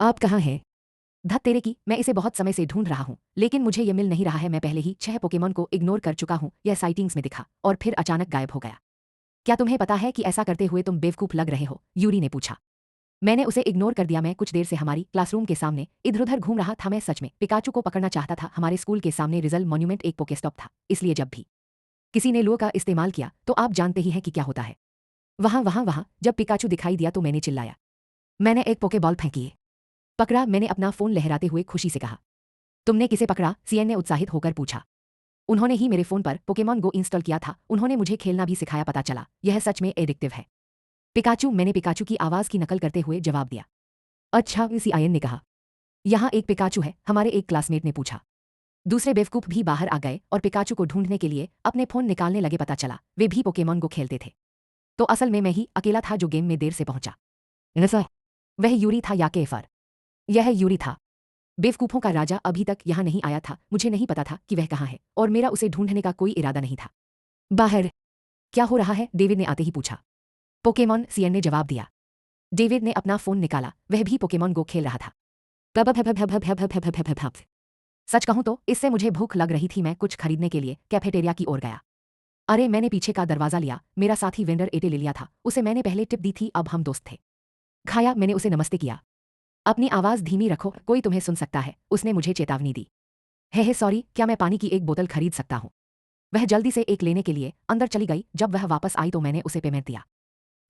आप कहाँ हैं? धत तेरे की, मैं इसे बहुत समय से ढूंढ रहा हूँ, लेकिन मुझे ये मिल नहीं रहा है। मैं पहले ही 6 पोकेमॉन को इग्नोर कर चुका हूँ। यह साइटिंग्स में दिखा और फिर अचानक गायब हो गया। क्या तुम्हें पता है कि ऐसा करते हुए तुम बेवकूफ लग रहे हो? यूरी ने पूछा। मैंने उसे इग्नोर कर दिया। मैं कुछ देर से हमारी क्लासरूम के सामने इधर-उधर घूम रहा था। मैं सच में पिकाचू को पकड़ना चाहता था। हमारे स्कूल के सामने रिजल मॉन्यूमेंट एक पोकेस्टॉप था, इसलिए जब भी किसी ने लुआ का इस्तेमाल किया तो आप जानते ही हैं कि क्या होता है। वहां जब पिकाचू दिखाई दिया तो मैंने चिल्लाया। मैंने एक पोकेबॉल फेंकी। पकड़ा, मैंने अपना फोन लहराते हुए खुशी से कहा। तुमने किसे पकड़ा? सीएन ने उत्साहित होकर पूछा। उन्होंने ही मेरे फोन पर पोकेमॉन गो इंस्टॉल किया था। उन्होंने मुझे खेलना भी सिखाया। पता चला यह सच में एडिक्टिव है। पिकाचू, मैंने पिकाचू की आवाज की नकल करते हुए जवाब दिया। अच्छा, सीआईएन ने कहा। यहाँ एक पिकाचू है, हमारे एक क्लासमेट ने पूछा। दूसरे बेवकूफ भी बाहर आ गए और पिकाचू को ढूंढने के लिए अपने फोन निकालने लगे। पता चला वे भी पोकेमॉन गो खेलते थे। तो असल में मैं ही अकेला था जो गेम में देर से पहुंचा। ऐसा? वह यूरी था या केफर? यह यूरी था। बेवकूफों का राजा अभी तक यहाँ नहीं आया था। मुझे नहीं पता था कि वह कहाँ है और मेरा उसे ढूंढने का कोई इरादा नहीं था। बाहर क्या हो रहा है? डेविड ने आते ही पूछा। पोकेमॉन, सीएन ने जवाब दिया। डेविड ने अपना फोन निकाला। वह भी पोकेमॉन गो खेल रहा था। सच कहूं तो इससे मुझे भूख लग रही थी। मैं कुछ खरीदने के लिए कैफेटेरिया की ओर गया। अरे, मैंने पीछे का दरवाजा लिया। मेरा साथी वेंडर एटे ले लिया था। उसे मैंने पहले टिप दी थी। अब हम दोस्त थे। खाया, मैंने उसे नमस्ते किया। अपनी आवाज धीमी रखो, कोई तुम्हें सुन सकता है, उसने मुझे चेतावनी दी। हे सॉरी, क्या मैं पानी की एक बोतल खरीद सकता हूँ? वह जल्दी से एक लेने के लिए अंदर चली गई। जब वह वापस आई तो मैंने उसे पेमेंट दिया।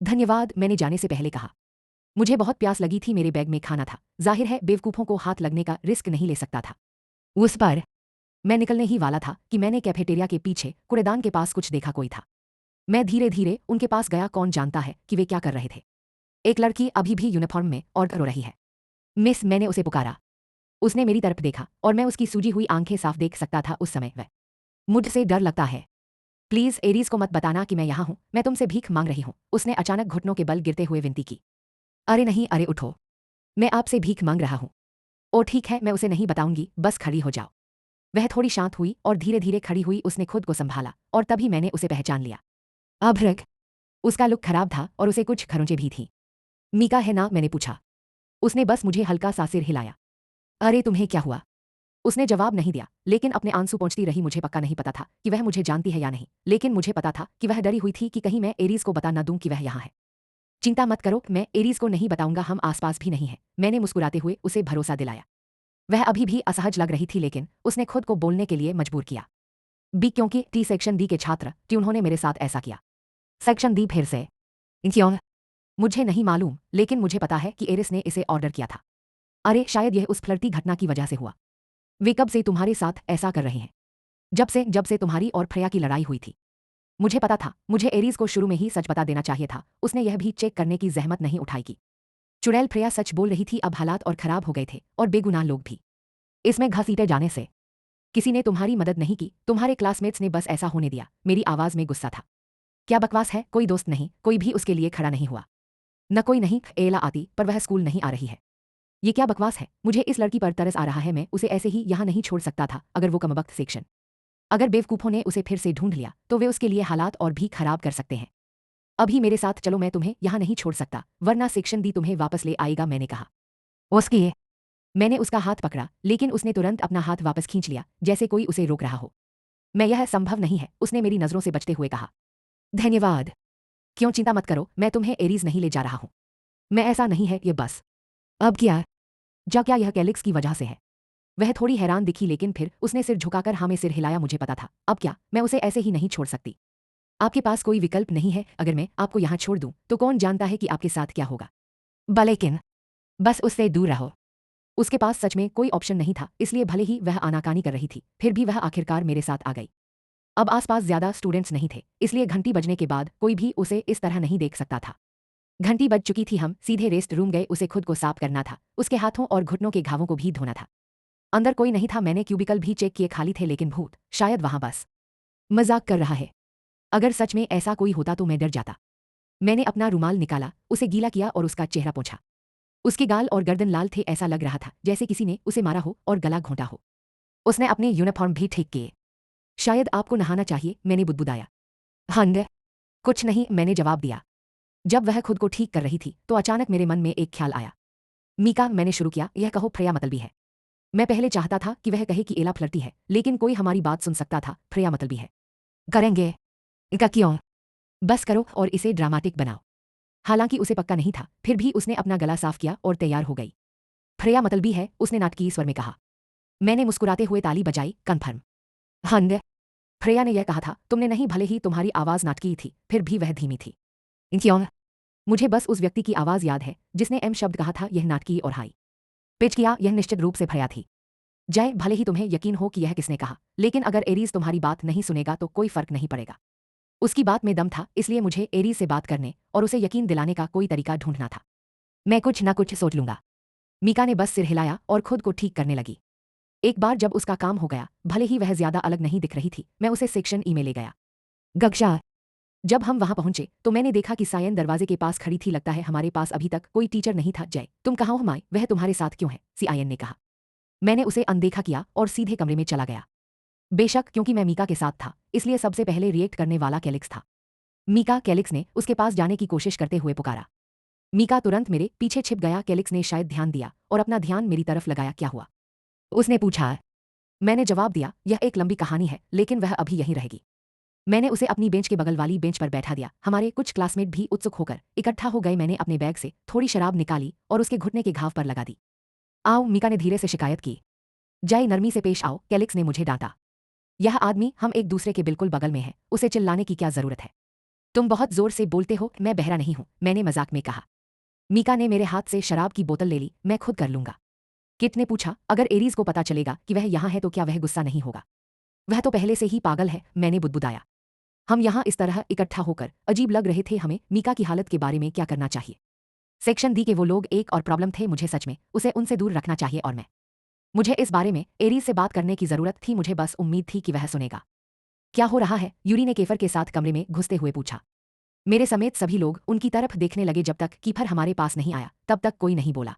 धन्यवाद, मैंने जाने से पहले कहा। मुझे बहुत प्यास लगी थी। मेरे बैग में खाना था। जाहिर है बेवकूफों को हाथ लगने का रिस्क नहीं ले सकता था। उस पर मैं निकलने ही वाला था कि मैंने कैफेटेरिया के पीछे कूड़ेदान के पास कुछ देखा। कोई था। मैं धीरे धीरे उनके पास गया। कौन जानता है कि वे क्या कर रहे थे। एक लड़की अभी भी यूनिफॉर्म में और रो रही है। मिस, मैंने उसे पुकारा। उसने मेरी तरफ देखा और मैं उसकी सूजी हुई आंखें साफ देख सकता था। उस समय वह मुझसे डर लगता है। प्लीज एरीज को मत बताना कि मैं यहाँ हूँ। मैं तुमसे भीख मांग रही हूँ। उसने अचानक घुटनों के बल गिरते हुए विनती की। अरे नहीं, अरे उठो, मैं आपसे भीख मांग रहा हूँ। ओ ठीक है, मैं उसे नहीं बताऊंगी, बस खड़ी हो जाओ। वह थोड़ी शांत हुई और धीरे धीरे खड़ी हुई। उसने खुद को संभाला और तभी मैंने उसे पहचान लिया। अभ्रक। उसका लुक खराब था और उसे कुछ खरोंचें भी थीं। मीका है ना? मैंने पूछा। उसने बस मुझे हल्का सा सिर हिलाया। अरे तुम्हें क्या हुआ? उसने जवाब नहीं दिया, लेकिन अपने आंसू पोंछती रही। मुझे पक्का नहीं पता था कि वह मुझे जानती है या नहीं, लेकिन मुझे पता था कि वह डरी हुई थी कि कहीं मैं एरीज को बता न दूं कि वह यहाँ है। चिंता मत करो, मैं एरीज को नहीं बताऊंगा। हम आसपास भी नहीं हैं, मैंने मुस्कुराते हुए उसे भरोसा दिलाया। वह अभी भी असहज लग रही थी, लेकिन उसने खुद को बोलने के लिए मजबूर किया। बी, क्योंकि टी सेक्शन डी के छात्र टी उन्होंने मेरे साथ ऐसा किया। सेक्शन डी फिर से? क्यों? मुझे नहीं मालूम, लेकिन मुझे पता है कि एरिस ने इसे ऑर्डर किया था। अरे शायद यह उस फ्लर्टी घटना की वजह से हुआ। वे कब से तुम्हारे साथ ऐसा कर रहे हैं? जब से तुम्हारी और फ्रेया की लड़ाई हुई थी। मुझे पता था। मुझे एरीज को शुरू में ही सच बता देना चाहिए था। उसने यह भी चेक करने की जहमत नहीं उठाई की चुड़ैल फ्रेया सच बोल रही थी। अब हालात और खराब हो गए थे और बेगुनाह लोग भी। इसमें घसीटे जाने से किसी ने तुम्हारी मदद नहीं की। तुम्हारे क्लासमेट्स ने बस ऐसा होने दिया। मेरी आवाज में गुस्सा था। क्या बकवास है? कोई दोस्त नहीं, कोई भी उसके लिए खड़ा नहीं हुआ। न कोई नहीं। एला आती, पर वह स्कूल नहीं आ रही है। ये क्या बकवास है? मुझे इस लड़की पर तरस आ रहा है। मैं उसे ऐसे ही यहाँ नहीं छोड़ सकता था। अगर वो कमबख्त सेक्शन, अगर बेवकूफों ने उसे फिर से ढूंढ लिया तो वे उसके लिए हालात और भी खराब कर सकते हैं। अभी मेरे साथ चलो, मैं तुम्हें यहाँ नहीं छोड़ सकता, वरना सेक्शन डी तुम्हें वापस ले आएगा, मैंने कहा। उसकी मैंने उसका हाथ पकड़ा, लेकिन उसने तुरंत अपना हाथ वापस खींच लिया, जैसे कोई उसे रोक रहा हो। मैं यह संभव नहीं है, उसने मेरी नजरों से बचते हुए कहा। धन्यवाद। क्यों? चिंता मत करो, मैं तुम्हें एरीज नहीं ले जा रहा हूं। मैं ऐसा नहीं है, ये बस। अब क्या? क्या यह कैलिक्स की वजह से है? वह थोड़ी हैरान दिखी, लेकिन फिर उसने सिर झुकाकर हाँ में सिर हिलाया। मुझे पता था। अब क्या? मैं उसे ऐसे ही नहीं छोड़ सकती। आपके पास कोई विकल्प नहीं है। अगर मैं आपको यहाँ छोड़ दूं तो कौन जानता है कि आपके साथ क्या होगा। लेकिन बस उससे दूर रहो। उसके पास सच में कोई ऑप्शन नहीं था, इसलिए भले ही वह आनाकानी कर रही थी, फिर भी वह आखिरकार मेरे साथ आ गई। अब आसपास ज्यादा स्टूडेंट्स नहीं थे, इसलिए घंटी बजने के बाद कोई भी उसे इस तरह नहीं देख सकता था। घंटी बज चुकी थी। हम सीधे रेस्ट रूम गए। उसे खुद को साफ करना था, उसके हाथों और घुटनों के घावों को भी धोना था। अंदर कोई नहीं था। मैंने क्यूबिकल भी चेक किए, खाली थे, लेकिन भूत शायद वहां बस मजाक कर रहा है। अगर सच में ऐसा कोई होता तो मैं डर जाता। मैंने अपना रुमाल निकाला, उसे गीला किया और उसका चेहरा पोंछा। उसके गाल और गर्दन लाल थे। ऐसा लग रहा था जैसे किसी ने उसे मारा हो और गला घोंटा हो। उसने अपने यूनिफॉर्म भी ठीक किए। शायद आपको नहाना चाहिए, मैंने बुदबुदाया। हंग, कुछ नहीं, मैंने जवाब दिया। जब वह खुद को ठीक कर रही थी तो अचानक मेरे मन में एक ख्याल आया। मीका, मैंने शुरू किया, यह कहो फ्रेया मतलबी है। मैं पहले चाहता था कि वह कहे कि एला फ्लर्टी है, लेकिन कोई हमारी बात सुन सकता था। फ्रेया मतलबी है। करेंगे? इनका क्यों? बस करो और इसे ड्रामाटिक बनाओ। हालांकि उसे पक्का नहीं था, फिर भी उसने अपना गला साफ किया और तैयार हो गई। फ्रेया मतलबी है, उसने नाटकीय स्वर में कहा। मैंने मुस्कुराते हुए ताली बजाई, कन्फर्म। हंद। फ्रेया ने यह कहा था, तुमने नहीं, भले ही तुम्हारी आवाज नाटकीय थी, फिर भी वह धीमी थी। क्यों? मुझे बस उस व्यक्ति की आवाज याद है जिसने एम शब्द कहा था, यह नाटकीय और हाई पिच किया, यह निश्चित रूप से फ्रेया थी। जय, भले ही तुम्हें यकीन हो कि यह किसने कहा, लेकिन अगर एरीज तुम्हारी बात नहीं सुनेगा तो कोई फर्क नहीं पड़ेगा। उसकी बात में दम था, इसलिए मुझे एरीज से बात करने और उसे यकीन दिलाने का कोई तरीका ढूंढना था। मैं कुछ ना कुछ सोच लूंगा। मीका ने बस सिर हिलाया और खुद को ठीक करने लगी। एक बार जब उसका काम हो गया, भले ही वह ज्यादा अलग नहीं दिख रही थी, मैं उसे सेक्शन ई में ले गया। गक्षा। जब हम वहां पहुंचे तो मैंने देखा कि सायन दरवाजे के पास खड़ी थी। लगता है हमारे पास अभी तक कोई टीचर नहीं था। जय, तुम कहाँ हो माई? वह तुम्हारे साथ क्यों है? सायन ने कहा। मैंने उसे अनदेखा किया और सीधे कमरे में चला गया। बेशक, क्योंकि मैं मीका के साथ था, इसलिए सबसे पहले रिएक्ट करने वाला कैलिक्स था। मीका, कैलिक्स ने उसके पास जाने की कोशिश करते हुए पुकारा। मीका तुरंत मेरे पीछे छिप गया। कैलिक्स ने शायद ध्यान दिया और अपना ध्यान मेरी तरफ लगाया। क्या हुआ? उसने पूछा। मैंने जवाब दिया, यह एक लंबी कहानी है, लेकिन वह अभी यहीं रहेगी। मैंने उसे अपनी बेंच के बगल वाली बेंच पर बैठा दिया। हमारे कुछ क्लासमेट भी उत्सुक होकर इकट्ठा हो गए। मैंने अपने बैग से थोड़ी शराब निकाली और उसके घुटने के घाव पर लगा दी। आओ, मीका ने धीरे से शिकायत की। जय, नरमी से पेश आओ, कैलिक्स ने मुझे डांटा। यह आदमी, हम एक दूसरे के बिल्कुल बगल में है, उसे चिल्लाने की क्या जरूरत है? तुम बहुत जोर से बोलते हो। मैं बहरा नहीं हूं, मैंने मजाक में कहा। मीका ने मेरे हाथ से शराब की बोतल ले ली। मैं खुद कर लूंगा। किट ने पूछा, अगर एरीज को पता चलेगा कि वह यहाँ है तो क्या वह गुस्सा नहीं होगा? वह तो पहले से ही पागल है, मैंने बुदबुदाया। हम यहाँ इस तरह इकट्ठा होकर अजीब लग रहे थे। हमें मीका की हालत के बारे में क्या करना चाहिए? सेक्शन डी के वो लोग एक और प्रॉब्लम थे। मुझे सच में उसे उनसे दूर रखना चाहिए और मुझे इस बारे में एरीज से बात करने की जरूरत थी। मुझे बस उम्मीद थी कि वह सुनेगा। क्या हो रहा है? यूरी ने केफर के साथ कमरे में घुसते हुए पूछा। मेरे समेत सभी लोग उनकी तरफ देखने लगे। जब तक कीफर हमारे पास नहीं आया तब तक कोई नहीं बोला।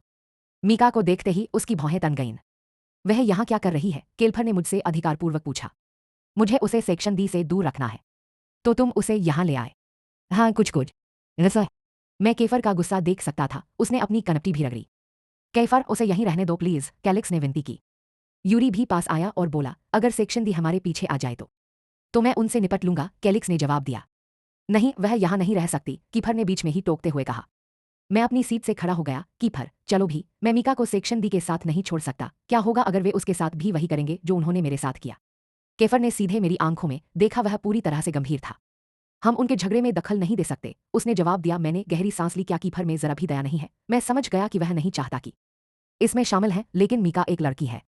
मीका को देखते ही उसकी भौहें तन गईं। वह यहाँ क्या कर रही है? केल्फर ने मुझसे अधिकारपूर्वक पूछा। मुझे उसे सेक्शन डी से दूर रखना है। तो तुम उसे यहाँ ले आए? हाँ, कुछ कुछ ऐसा। मैं केफर का गुस्सा देख सकता था। उसने अपनी कनपटी भी रगड़ी। केफर, उसे यहीं रहने दो प्लीज, कैलिक्स ने विनती की। यूरी भी पास आया और बोला, अगर सेक्शन डी हमारे पीछे आ जाए तो मैं उनसे निपट लूंगा, कैलिक्स ने जवाब दिया। नहीं, वह यहाँ नहीं रह सकती, कीफर ने बीच में ही टोकते हुए कहा। मैं अपनी सीट से खड़ा हो गया। कीफर, चलो भी, मैं मीका को सेक्शन डी के साथ नहीं छोड़ सकता। क्या होगा अगर वे उसके साथ भी वही करेंगे जो उन्होंने मेरे साथ किया? केफर ने सीधे मेरी आंखों में देखा। वह पूरी तरह से गंभीर था। हम उनके झगड़े में दखल नहीं दे सकते, उसने जवाब दिया। मैंने गहरी सांस ली। क्या कीफर में जरा भी दया नहीं है? मैं समझ गया कि वह नहीं चाहता कि इसमें शामिल है, लेकिन मीका एक लड़की है।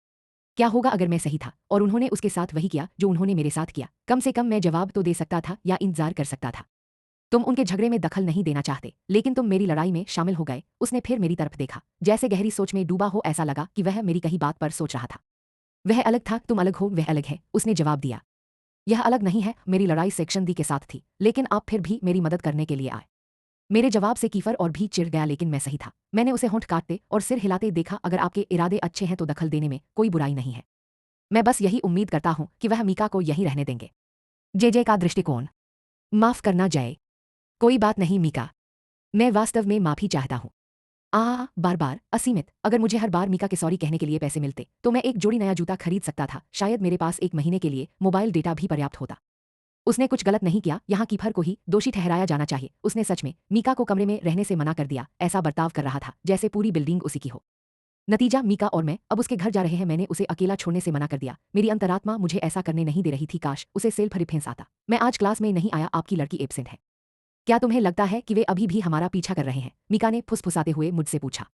क्या होगा अगर मैं सही था और उन्होंने उसके साथ वही किया जो उन्होंने मेरे साथ किया? कम से कम मैं जवाब तो दे सकता था या इंतजार कर सकता था। तुम उनके झगड़े में दखल नहीं देना चाहते, लेकिन तुम मेरी लड़ाई में शामिल हो गए। उसने फिर मेरी तरफ देखा, जैसे गहरी सोच में डूबा हो। ऐसा लगा कि वह मेरी कही बात पर सोच रहा था। वह अलग था, तुम अलग हो, वह अलग है, उसने जवाब दिया। यह अलग नहीं है, मेरी लड़ाई सेक्शन डी के साथ थी, लेकिन आप फिर भी मेरी मदद करने के लिए आए। मेरे जवाब से कीफर और भी चिढ़ गया, लेकिन मैं सही था। मैंने उसे होंठ काटते और सिर हिलाते देखा। अगर आपके इरादे अच्छे हैं तो दखल देने में कोई बुराई नहीं है। मैं बस यही उम्मीद करता हूं कि वह मीका को यहीं रहने देंगे। जे का दृष्टिकोण। माफ करना जय। कोई बात नहीं मीका, मैं वास्तव में माफी चाहता हूं। बार बार असीमित। अगर मुझे हर बार मीका के सॉरी कहने के लिए पैसे मिलते तो मैं एक जोड़ी नया जूता खरीद सकता था। शायद मेरे पास 1 महीने के लिए मोबाइल डेटा भी पर्याप्त होता। उसने कुछ गलत नहीं किया, यहाँ कीफर को ही दोषी ठहराया जाना चाहिए। उसने सच में मीका को कमरे में रहने से मना कर दिया। ऐसा बर्ताव कर रहा था जैसे पूरी बिल्डिंग उसी की हो। नतीजा, मीका और मैं अब उसके घर जा रहे हैं। मैंने उसे अकेला छोड़ने से मना कर दिया। मेरी अंतरात्मा मुझे ऐसा करने नहीं दे रही थी। काश उसे सेल भरी फेंस आता। मैं आज क्लास में नहीं आया, आपकी लड़की एब्सेंट है। क्या तुम्हें लगता है कि वे अभी भी हमारा पीछा कर रहे हैं? मीका ने फुसफुसाते हुए मुझसे पूछा।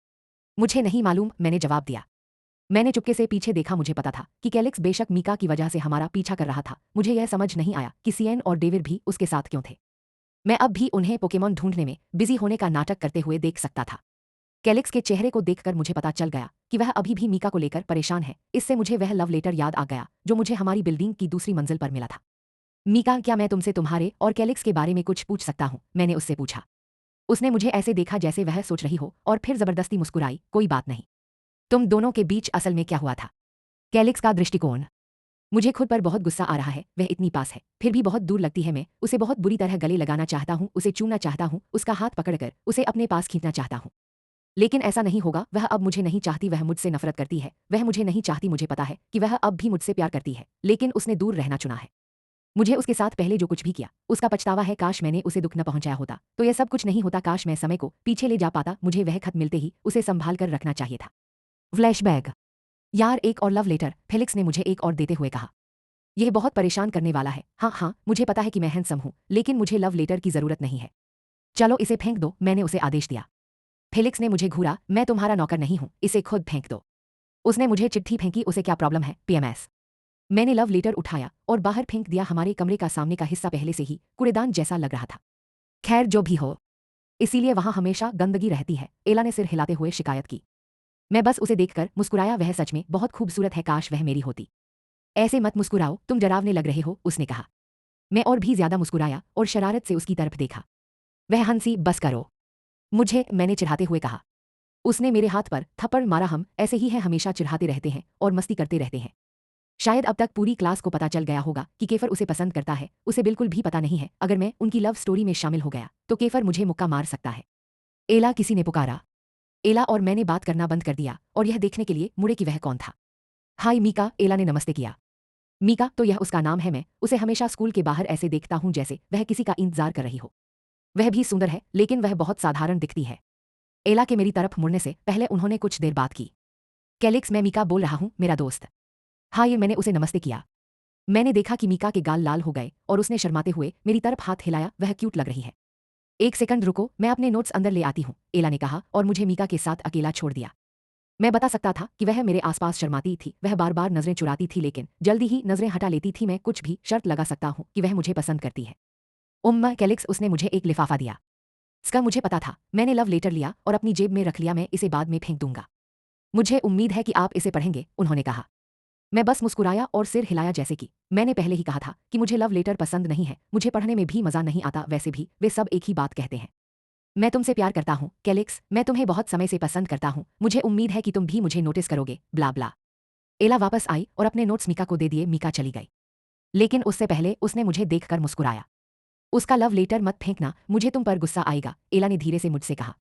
मुझे नहीं मालूम, मैंने जवाब दिया। मैंने चुपके से पीछे देखा। मुझे पता था कि कैलिक्स बेशक मीका की वजह से हमारा पीछा कर रहा था। मुझे यह समझ नहीं आया कि सियन और डेविड भी उसके साथ क्यों थे। मैं अब भी उन्हें पोकेमॉन ढूंढने में बिजी होने का नाटक करते हुए देख सकता था। कैलिक्स के चेहरे को देखकर मुझे पता चल गया कि वह अभी भी मीका को लेकर परेशान है। इससे मुझे वह लव लेटर याद आ गया जो मुझे हमारी बिल्डिंग की दूसरी मंजिल पर मिला था। मीका, क्या मैं तुमसे तुम्हारे और कैलिक्स के बारे में कुछ पूछ सकता हूँ? मैंने उससे पूछा। उसने मुझे ऐसे देखा जैसे वह सोच रही हो और फिर जबरदस्ती मुस्कुराई। कोई बात नहीं। तुम दोनों के बीच असल में क्या हुआ था? कैलिक्स का दृष्टिकोण। मुझे खुद पर बहुत गुस्सा आ रहा है। वह इतनी पास है, फिर भी बहुत दूर लगती है। मैं उसे बहुत बुरी तरह गले लगाना चाहता हूँ, उसे चूमना चाहता हूँ, उसका हाथ पकड़कर उसे अपने पास खींचना चाहता हूँ। लेकिन ऐसा नहीं होगा, वह अब मुझे नहीं चाहती, वह मुझसे नफरत करती है, वह मुझे नहीं चाहती, मुझे पता है कि वह अब भी मुझसे प्यार करती है, लेकिन उसने दूर रहना चुना है। मुझे उसके साथ पहले जो कुछ भी किया, उसका पछतावा है, काश मैंने उसे दुख न पहुंचाया होता, तो यह सब कुछ नहीं होता, काश मैं समय को पीछे ले जा पाता, मुझे वह खत मिलते ही उसे संभाल कर रखना चाहिए था। फ्लैशबैक। यार, एक और लव लेटर, फेलिक्स ने मुझे एक और देते हुए कहा। यह बहुत परेशान करने वाला है। हाँ हाँ, मुझे पता है कि मैं हैंडसम हूं, लेकिन मुझे लव लेटर की जरूरत नहीं है। चलो इसे फेंक दो, मैंने उसे आदेश दिया। फेलिक्स ने मुझे घूरा, मैं तुम्हारा नौकर नहीं हूं, इसे खुद फेंक दो। उसने मुझे चिट्ठी फेंकी, उसे क्या प्रॉब्लम है, पीएमएस। मैंने लव लेटर उठाया और बाहर फेंक दिया। हमारे कमरे का सामने का हिस्सा पहले से ही कूड़ेदान जैसा लग रहा था। खैर जो भी हो, इसीलिए वहां हमेशा गंदगी रहती है, एला ने सिर हिलाते हुए शिकायत की। मैं बस उसे देखकर मुस्कुराया, वह सच में बहुत खूबसूरत है, काश वह मेरी होती। ऐसे मत मुस्कुराओ, तुम डरावने लग रहे हो, उसने कहा। मैं और भी ज्यादा मुस्कुराया और शरारत से उसकी तरफ देखा। वह हंसी, बस करो मुझे, मैंने चिढ़ाते हुए कहा। उसने मेरे हाथ पर थप्पड़ मारा। हम ऐसे ही हैं, हमेशा चिढ़ाते रहते हैं और मस्ती करते रहते हैं। शायद अब तक पूरी क्लास को पता चल गया होगा कि केफर उसे पसंद करता है, उसे बिल्कुल भी पता नहीं है, अगर मैं उनकी लव स्टोरी में शामिल हो गया तो केफर मुझे मुक्का मार सकता है। एला, किसी ने पुकारा। एला और मैंने बात करना बंद कर दिया और यह देखने के लिए मुड़े कि वह कौन था। हाय मीका, एला ने नमस्ते किया। मीका तो यह उसका नाम है, मैं उसे हमेशा स्कूल के बाहर ऐसे देखता हूं जैसे वह किसी का इंतजार कर रही हो। वह भी सुंदर है, लेकिन वह बहुत साधारण दिखती है। एला के मेरी तरफ मुड़ने से पहले उन्होंने कुछ देर बात की। कैलिक्स, मैं मीका बोल रहा हूं, मेरा दोस्त। हाँ, ये मैंने उसे नमस्ते किया। मैंने देखा कि मीका के गाल लाल हो गए और उसने शर्माते हुए मेरी तरफ हाथ हिलाया, वह क्यूट लग रही है। एक सेकंड रुको, मैं अपने नोट्स अंदर ले आती हूँ, एला ने कहा और मुझे मीका के साथ अकेला छोड़ दिया। मैं बता सकता था कि वह मेरे आसपास शर्माती थी, वह बार बार नजरें चुराती थी, लेकिन जल्दी ही नजरें हटा लेती थी। मैं कुछ भी शर्त लगा सकता हूँ कि वह मुझे पसंद करती है। उम्मा कैलिक्स, उसने मुझे एक लिफाफा दिया। इसका मुझे पता था। मैंने लव लेटर लिया और अपनी जेब में रख लिया, मैं इसे बाद में फेंक दूंगा। मुझे उम्मीद है कि आप इसे पढ़ेंगे, उन्होंने कहा। मैं बस मुस्कुराया और सिर हिलाया, जैसे कि मैंने पहले ही कहा था कि मुझे लव लेटर पसंद नहीं है, मुझे पढ़ने में भी मजा नहीं आता, वैसे भी वे सब एक ही बात कहते हैं। मैं तुमसे प्यार करता हूँ कैलिक्स, मैं तुम्हें बहुत समय से पसंद करता हूँ, मुझे उम्मीद है कि तुम भी मुझे नोटिस करोगे, ब्ला ब्ला। एला वापस आई और अपने नोट्स मीका को दे दिए। मीका चली गई, लेकिन उससे पहले उसने मुझे देखकर मुस्कुराया। उसका लव लेटर मत फेंकना, मुझे तुम पर गुस्सा आएगा, एला ने धीरे से मुझसे कहा।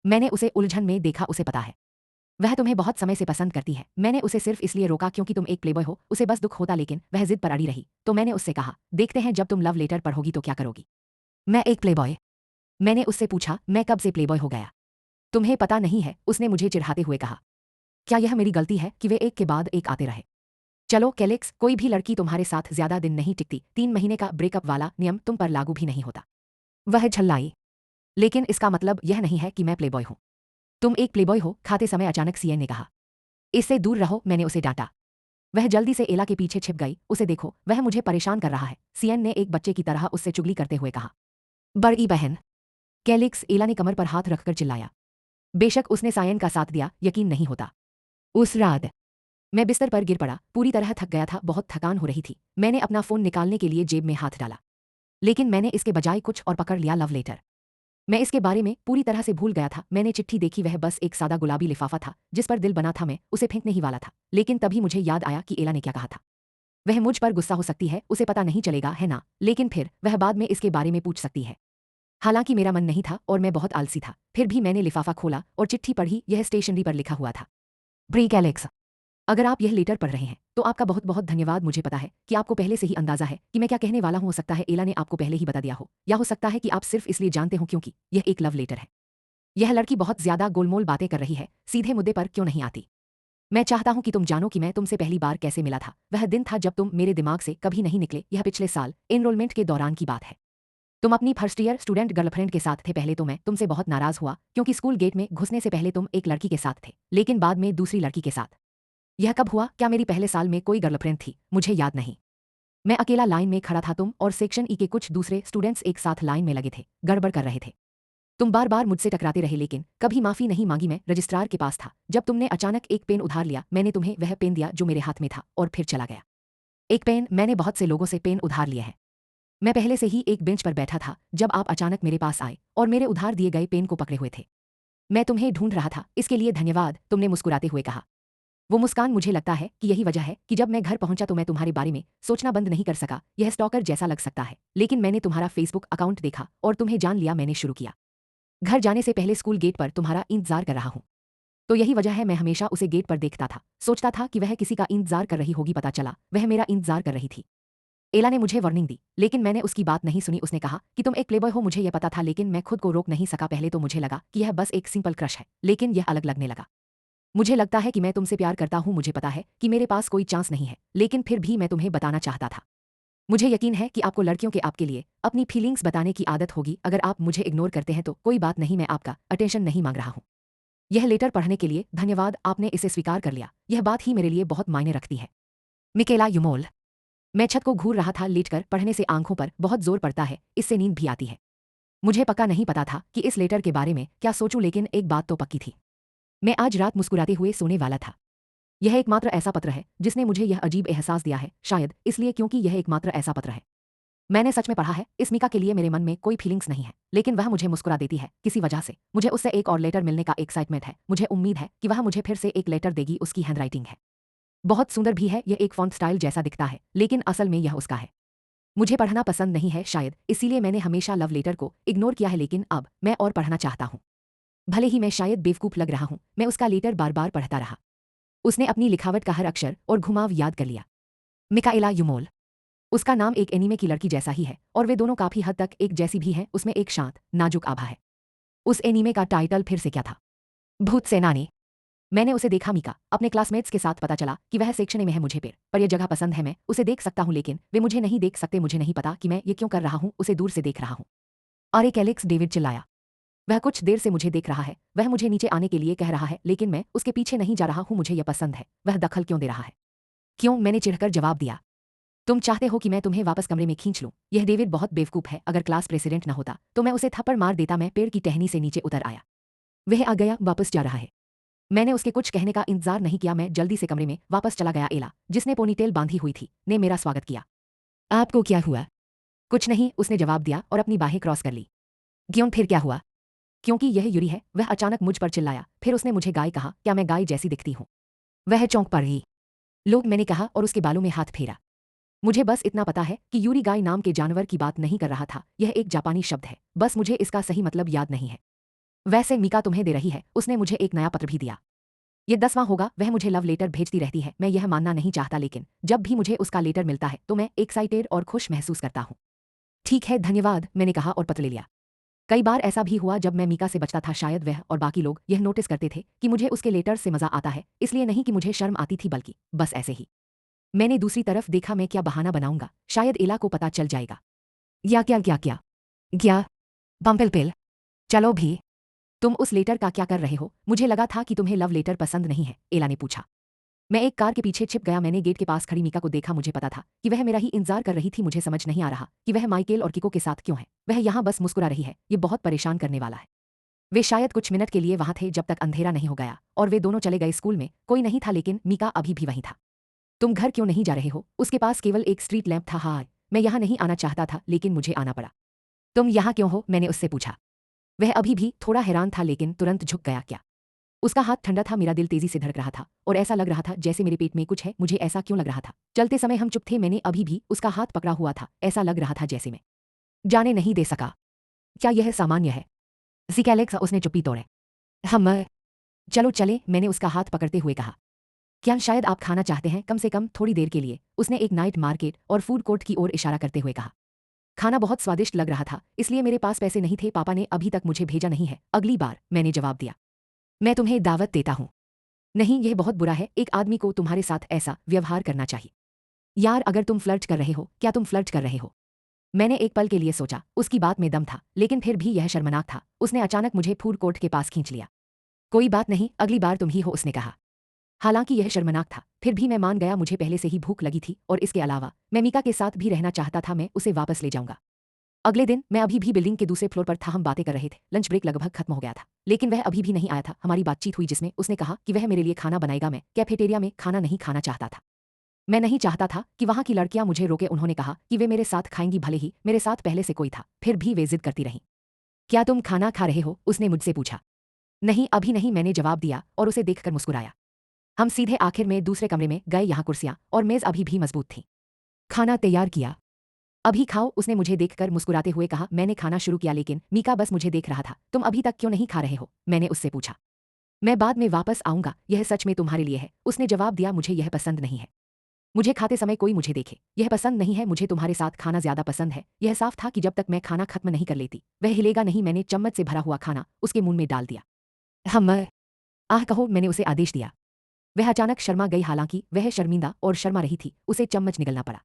मैंने उसे उलझन में देखा, उसे पता है वह तुम्हें बहुत समय से पसंद करती है। मैंने उसे सिर्फ इसलिए रोका क्योंकि तुम एक प्लेबॉय हो, उसे बस दुख होता, लेकिन वह जिद पर अड़ी रही, तो मैंने उससे कहा, देखते हैं जब तुम लव लेटर पढ़ोगी तो क्या करोगी। मैं एक प्लेबॉय? मैंने उससे पूछा, मैं कब से प्लेबॉय हो गया? तुम्हें पता नहीं है, उसने मुझे चिढ़ाते हुए कहा। क्या यह मेरी गलती है कि वे एक के बाद एक आते रहे? चलो कैलिक्स, कोई भी लड़की तुम्हारे साथ ज्यादा दिन नहीं टिकती, 3 महीने का ब्रेकअप वाला नियम तुम पर लागू भी नहीं होता। वह झल्लाई। लेकिन इसका मतलब यह नहीं है कि मैं प्लेबॉय हूं। तुम एक प्लेबॉय हो, खाते समय अचानक सीएन ने कहा। इससे दूर रहो, मैंने उसे डांटा। वह जल्दी से एला के पीछे छिप गई। उसे देखो, वह मुझे परेशान कर रहा है, सीएन ने एक बच्चे की तरह उससे चुगली करते हुए कहा। बड़ी बहन कैलिक्स, एला ने कमर पर हाथ रखकर चिल्लाया। बेशक उसने सायन का साथ दिया, यकीन नहीं होता। उस रात मैं बिस्तर पर गिर पड़ा, पूरी तरह थक गया था, बहुत थकान हो रही थी। मैंने अपना फोन निकालने के लिए जेब में हाथ डाला, लेकिन मैंने इसके बजाय कुछ और पकड़ लिया, लव लेटर। मैं इसके बारे में पूरी तरह से भूल गया था। मैंने चिट्ठी देखी, वह बस एक सादा गुलाबी लिफाफा था जिस पर दिल बना था। मैं उसे फेंकने ही वाला था, लेकिन तभी मुझे याद आया कि एला ने क्या कहा था। वह मुझ पर गुस्सा हो सकती है, उसे पता नहीं चलेगा, है ना, लेकिन फिर वह बाद में इसके बारे में पूछ सकती है। हालांकि मेरा मन नहीं था और मैं बहुत आलसी था, फिर भी मैंने लिफाफा खोला और चिट्ठी पढ़ी। यह स्टेशनरी पर लिखा हुआ था। ब्रेक एलेक्स, अगर आप यह लेटर पढ़ रहे हैं तो आपका बहुत बहुत धन्यवाद। मुझे पता है कि आपको पहले से ही अंदाजा है कि मैं क्या कहने वाला हूं, हो सकता है एला ने आपको पहले ही बता दिया हो, या हो सकता है कि आप सिर्फ इसलिए जानते हो क्योंकि यह एक लव लेटर है। यह लड़की बहुत ज्यादा गोलमोल बातें कर रही है, सीधे मुद्दे पर क्यों नहीं आती। मैं चाहता हूं कि तुम जानो कि मैं तुमसे पहली बार कैसे मिला था। वह दिन था जब तुम मेरे दिमाग से कभी नहीं निकले। यह पिछले साल एनरोलमेंट के दौरान की बात है। तुम अपनी फर्स्ट ईयर स्टूडेंट गर्लफ्रेंड के साथ थे। पहले तो मैं तुमसे बहुत नाराज हुआ क्योंकि स्कूल गेट में घुसने से पहले तुम एक लड़की के साथ थे, लेकिन बाद में दूसरी लड़की के साथ। यह कब हुआ? क्या मेरी पहले साल में कोई गर्लफ्रेंड थी? मुझे याद नहीं। मैं अकेला लाइन में खड़ा था, तुम और सेक्शन ई के कुछ दूसरे स्टूडेंट्स एक साथ लाइन में लगे थे, गड़बड़ कर रहे थे। तुम बार बार मुझसे टकराते रहे, लेकिन कभी माफी नहीं मांगी। मैं रजिस्ट्रार के पास था जब तुमने अचानक एक पेन उधार लिया। मैंने तुम्हें वह पेन दिया जो मेरे हाथ में था और फिर चला गया। एक पेन? मैंने बहुत से लोगों से पेन उधार लिए हैं। मैं पहले से ही एक बेंच पर बैठा था जब आप अचानक मेरे पास आए और मेरे उधार दिए गए पेन को पकड़े हुए थे। मैं तुम्हें ढूंढ रहा था, इसके लिए धन्यवाद, तुमने मुस्कुराते हुए कहा। वो मुस्कान, मुझे लगता है कि यही वजह है कि जब मैं घर पहुंचा तो मैं तुम्हारे बारे में सोचना बंद नहीं कर सका। यह स्टॉकर जैसा लग सकता है, लेकिन मैंने तुम्हारा फेसबुक अकाउंट देखा और तुम्हें जान लिया। मैंने शुरू किया घर जाने से पहले स्कूल गेट पर तुम्हारा इंतजार कर रहा हूँ। तो यही वजह है मैं हमेशा उसे गेट पर देखता था, सोचता था कि वह किसी का इंतजार कर रही होगी, पता चला वह मेरा इंतजार कर रही थी। एला ने मुझे वार्निंग दी, लेकिन मैंने उसकी बात नहीं सुनी। उसने कहा कि तुम एक प्लेबॉय हो, मुझे यह पता था, लेकिन मैं खुद को रोक नहीं सका। पहले तो मुझे लगा कि यह बस एक सिंपल क्रश है, लेकिन यह अलग लगने लगा। मुझे लगता है कि मैं तुमसे प्यार करता हूँ, मुझे पता है कि मेरे पास कोई चांस नहीं है, लेकिन फिर भी मैं तुम्हें बताना चाहता था। मुझे यकीन है कि आपको लड़कियों के आपके लिए अपनी फीलिंग्स बताने की आदत होगी। अगर आप मुझे इग्नोर करते हैं तो कोई बात नहीं, मैं आपका अटेंशन नहीं मांग रहा हूँ। यह लेटर पढ़ने के लिए धन्यवाद, आपने इसे स्वीकार कर लिया, यह बात ही मेरे लिए बहुत मायने रखती है। मिकेला युमोल। मैं छत को घूर रहा था, लेटकर पढ़ने से आंखों पर बहुत जोर पड़ता है, इससे नींद भी आती है। मुझे पक्का नहीं पता था कि इस लेटर के बारे में क्या सोचूं, लेकिन एक बात तो पक्की थी, मैं आज रात मुस्कुराते हुए सोने वाला था। यह एकमात्र ऐसा पत्र है जिसने मुझे यह अजीब एहसास दिया है, शायद इसलिए क्योंकि यह एकमात्र ऐसा पत्र है। मैंने सच में पढ़ा है। इस मिका के लिए मेरे मन में कोई फीलिंग्स नहीं है, लेकिन वह मुझे मुस्कुरा देती है किसी वजह से। मुझे उससे एक और लेटर मिलने का एक्साइटमेंट है। मुझे उम्मीद है कि वह मुझे फिर से एक लेटर देगी। उसकी हैंडराइटिंग है, बहुत सुंदर भी है। यह एक फॉन्ट स्टाइल जैसा दिखता है, लेकिन असल में यह उसका है। मुझे पढ़ना पसंद नहीं है, शायद इसीलिए मैंने हमेशा लव लेटर को इग्नोर किया है, लेकिन अब मैं और पढ़ना चाहता हूँ। भले ही मैं शायद बेवकूफ लग रहा हूँ, मैं उसका लेटर बार बार पढ़ता रहा। उसने अपनी लिखावट का हर अक्षर और घुमाव याद कर लिया। मिकाएला युमोल। उसका नाम एक एनीमे की लड़की जैसा ही है, और वे दोनों काफी हद तक एक जैसी भी हैं। उसमें एक शांत नाजुक आभा है। उस एनीमे का टाइटल फिर से क्या था? भूत सेनानी। मैंने उसे देखा, मिका अपने क्लासमेट्स के साथ। पता चला कि वह सेक्शन ए में है। मुझे पर यह जगह पसंद है, मैं उसे देख सकता हूँ, लेकिन वे मुझे नहीं देख सकते। मुझे नहीं पता कि मैं ये क्यों कर रहा हूँ, उसे दूर से देख रहा हूँ। अरे कैलिक्स, डेविड चिल्लाया। वह कुछ देर से मुझे देख रहा है, वह मुझे नीचे आने के लिए कह रहा है, लेकिन मैं उसके पीछे नहीं जा रहा हूँ। मुझे यह पसंद है। वह दखल क्यों दे रहा है? क्यों? मैंने चिढ़कर जवाब दिया। तुम चाहते हो कि मैं तुम्हें वापस कमरे में खींच लूं? यह डेविड बहुत बेवकूफ है। अगर क्लास प्रेसिडेंट न होता तो मैं उसे थप्पड़ मार देता। मैं पेड़ की टहनी से नीचे उतर आया। वह आ गया, वापस जा रहा है। मैंने उसके कुछ कहने का इंतजार नहीं किया, मैं जल्दी से कमरे में वापस चला गया। एला, जिसने पोनीटेल बांधी हुई थी, ने मेरा स्वागत किया। आपको क्या हुआ? कुछ नहीं, उसने जवाब दिया और अपनी बाहें क्रॉस कर ली। क्यों? फिर क्या हुआ? क्योंकि यह यूरी है। वह अचानक मुझ पर चिल्लाया। फिर उसने मुझे गाय कहा। क्या मैं गाय जैसी दिखती हूँ? वह चौंक पड़ी। लोग, मैंने कहा और उसके बालों में हाथ फेरा। मुझे बस इतना पता है कि यूरी गाय नाम के जानवर की बात नहीं कर रहा था। यह एक जापानी शब्द है, बस मुझे इसका सही मतलब याद नहीं है। वैसे मिका तुम्हें दे रही है, उसने मुझे एक नया पत्र भी दिया। ये 10वां होगा। वह मुझे लव लेटर भेजती रहती है। मैं यह मानना नहीं चाहता, लेकिन जब भी मुझे उसका लेटर मिलता है तो मैं एक्साइटेड और खुश महसूस करता हूँ। ठीक है, धन्यवाद, मैंने कहा और पत्र ले लिया। कई बार ऐसा भी हुआ जब मैं मीका से बचता था। शायद वह और बाकी लोग यह नोटिस करते थे कि मुझे उसके लेटर से मजा आता है, इसलिए नहीं कि मुझे शर्म आती थी, बल्कि बस ऐसे ही। मैंने दूसरी तरफ देखा। मैं क्या बहाना बनाऊंगा? शायद एला को पता चल जाएगा। या क्या क्या क्या क्या? बम्पिल पिल, चलो भी। तुम उस लेटर का क्या कर रहे हो? मुझे लगा था कि तुम्हें लव लेटर पसंद नहीं है, एला ने पूछा। मैं एक कार के पीछे छिप गया। मैंने गेट के पास खड़ी मीका को देखा। मुझे पता था कि वह मेरा ही इंतजार कर रही थी। मुझे समझ नहीं आ रहा कि वह माइकेल और किको के साथ क्यों है। वह यहाँ बस मुस्कुरा रही है। ये बहुत परेशान करने वाला है। वे शायद कुछ मिनट के लिए वहां थे जब तक अंधेरा नहीं हो गया और वे दोनों चले गए। स्कूल में कोई नहीं था, लेकिन मीका अभी भी वहीं था। तुम घर क्यों नहीं जा रहे हो? उसके पास केवल एक स्ट्रीट लैंप था। हाँ, मैं यहाँ नहीं आना चाहता था, लेकिन मुझे आना पड़ा। तुम यहाँ क्यों हो? मैंने उससे पूछा। वह अभी भी थोड़ा हैरान था, लेकिन तुरंत झुक गया। क्या? उसका हाथ ठंडा था। मेरा दिल तेजी से धड़क रहा था और ऐसा लग रहा था जैसे मेरे पेट में कुछ है। मुझे ऐसा क्यों लग रहा था? चलते समय हम चुप थे। मैंने अभी भी उसका हाथ पकड़ा हुआ था। ऐसा लग रहा था जैसे मैं जाने नहीं दे सका। क्या यह सामान्य है? जिकैलेक्स, उसने चुप्पी तोड़े। हम चलो चले, मैंने उसका हाथ पकड़ते हुए कहा। क्या शायद आप खाना चाहते हैं? कम से कम थोड़ी देर के लिए, उसने एक नाइट मार्केट और फूड कोर्ट की ओर इशारा करते हुए कहा। खाना बहुत स्वादिष्ट लग रहा था, इसलिए मेरे पास पैसे नहीं थे। पापा ने अभी तक मुझे भेजा नहीं है। अगली बार, मैंने जवाब दिया। मैं तुम्हें दावत देता हूँ। नहीं, यह बहुत बुरा है। एक आदमी को तुम्हारे साथ ऐसा व्यवहार करना चाहिए। यार, अगर तुम फ्लर्ट कर रहे हो, क्या तुम फ्लर्ट कर रहे हो? मैंने एक पल के लिए सोचा। उसकी बात में दम था, लेकिन फिर भी यह शर्मनाक था। उसने अचानक मुझे फूड कोर्ट के पास खींच लिया। कोई बात नहीं, अगली बार तुम ही हो, उसने कहा। हालांकि यह शर्मनाक था, फिर भी मैं मान गया। मुझे पहले से ही भूख लगी थी और इसके अलावा मैं मीका के साथ भी रहना चाहता था। मैं उसे वापस ले जाऊंगा। अगले दिन मैं अभी भी बिल्डिंग के दूसरे फ्लोर पर था। हम बातें कर रहे थे। लंच ब्रेक लगभग खत्म हो गया था, लेकिन वह अभी भी नहीं आया था। हमारी बातचीत हुई जिसमें उसने कहा कि वह मेरे लिए खाना बनाएगा। मैं कैफेटेरिया में खाना नहीं खाना चाहता था। मैं नहीं चाहता था कि वहां की लड़कियां मुझे रोके। उन्होंने कहा कि वे मेरे साथ खाएंगी, भले ही मेरे साथ पहले से कोई था। फिर भी वे जिद करती रहीं। क्या तुम खाना खा रहे हो? उसने मुझसे पूछा। नहीं, अभी नहीं, मैंने जवाब दिया और उसे देखकर मुस्कुराया। हम सीधे आखिर में दूसरे कमरे में गए। यहाँ कुर्सियां और मेज अभी भी मजबूत थी। खाना तैयार किया। अभी खाओ, उसने मुझे देखकर मुस्कुराते हुए कहा। मैंने खाना शुरू किया लेकिन मीका बस मुझे देख रहा था। तुम अभी तक क्यों नहीं खा रहे हो? मैंने उससे पूछा। मैं बाद में वापस आऊंगा, यह सच में तुम्हारे लिए है, उसने जवाब दिया। मुझे यह पसंद नहीं है। मुझे खाते समय कोई मुझे देखे, यह पसंद नहीं है। मुझे तुम्हारे साथ खाना ज्यादा पसंद है। यह साफ था कि जब तक मैं खाना खत्म नहीं कर लेती वह हिलेगा नहीं। मैंने चम्मच से भरा हुआ खाना उसके मुंह में डाल दिया। हम आह कहो, मैंने उसे आदेश दिया। वह अचानक शर्मा गई, हालांकि वह शर्मिंदा और शर्मा रही थी। उसे चम्मच निगलना पड़ा।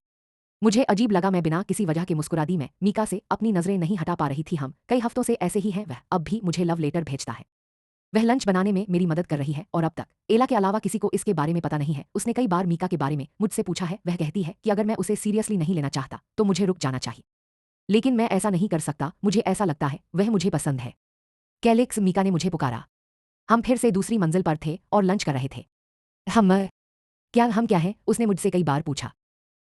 मुझे अजीब लगा। मैं बिना किसी वजह के मुस्कुरा दी। मैं मीका से अपनी नजरें नहीं हटा पा रही थी। हम कई हफ्तों से ऐसे ही हैं। वह अब भी मुझे लव लेटर भेजता है। वह लंच बनाने में मेरी मदद कर रही है और अब तक एला के अलावा किसी को इसके बारे में पता नहीं है। उसने कई बार मीका के बारे में मुझसे पूछा है। वह कहती है कि अगर मैं उसे सीरियसली नहीं लेना चाहता तो मुझे रुक जाना चाहिए, लेकिन मैं ऐसा नहीं कर सकता। मुझे ऐसा लगता है वह मुझे पसंद है। कैलिक्स, मीका ने मुझे पुकारा। हम फिर से दूसरी मंजिल पर थे और लंच कर रहे थे। हम हम क्या हैं? उसने मुझसे कई बार पूछा।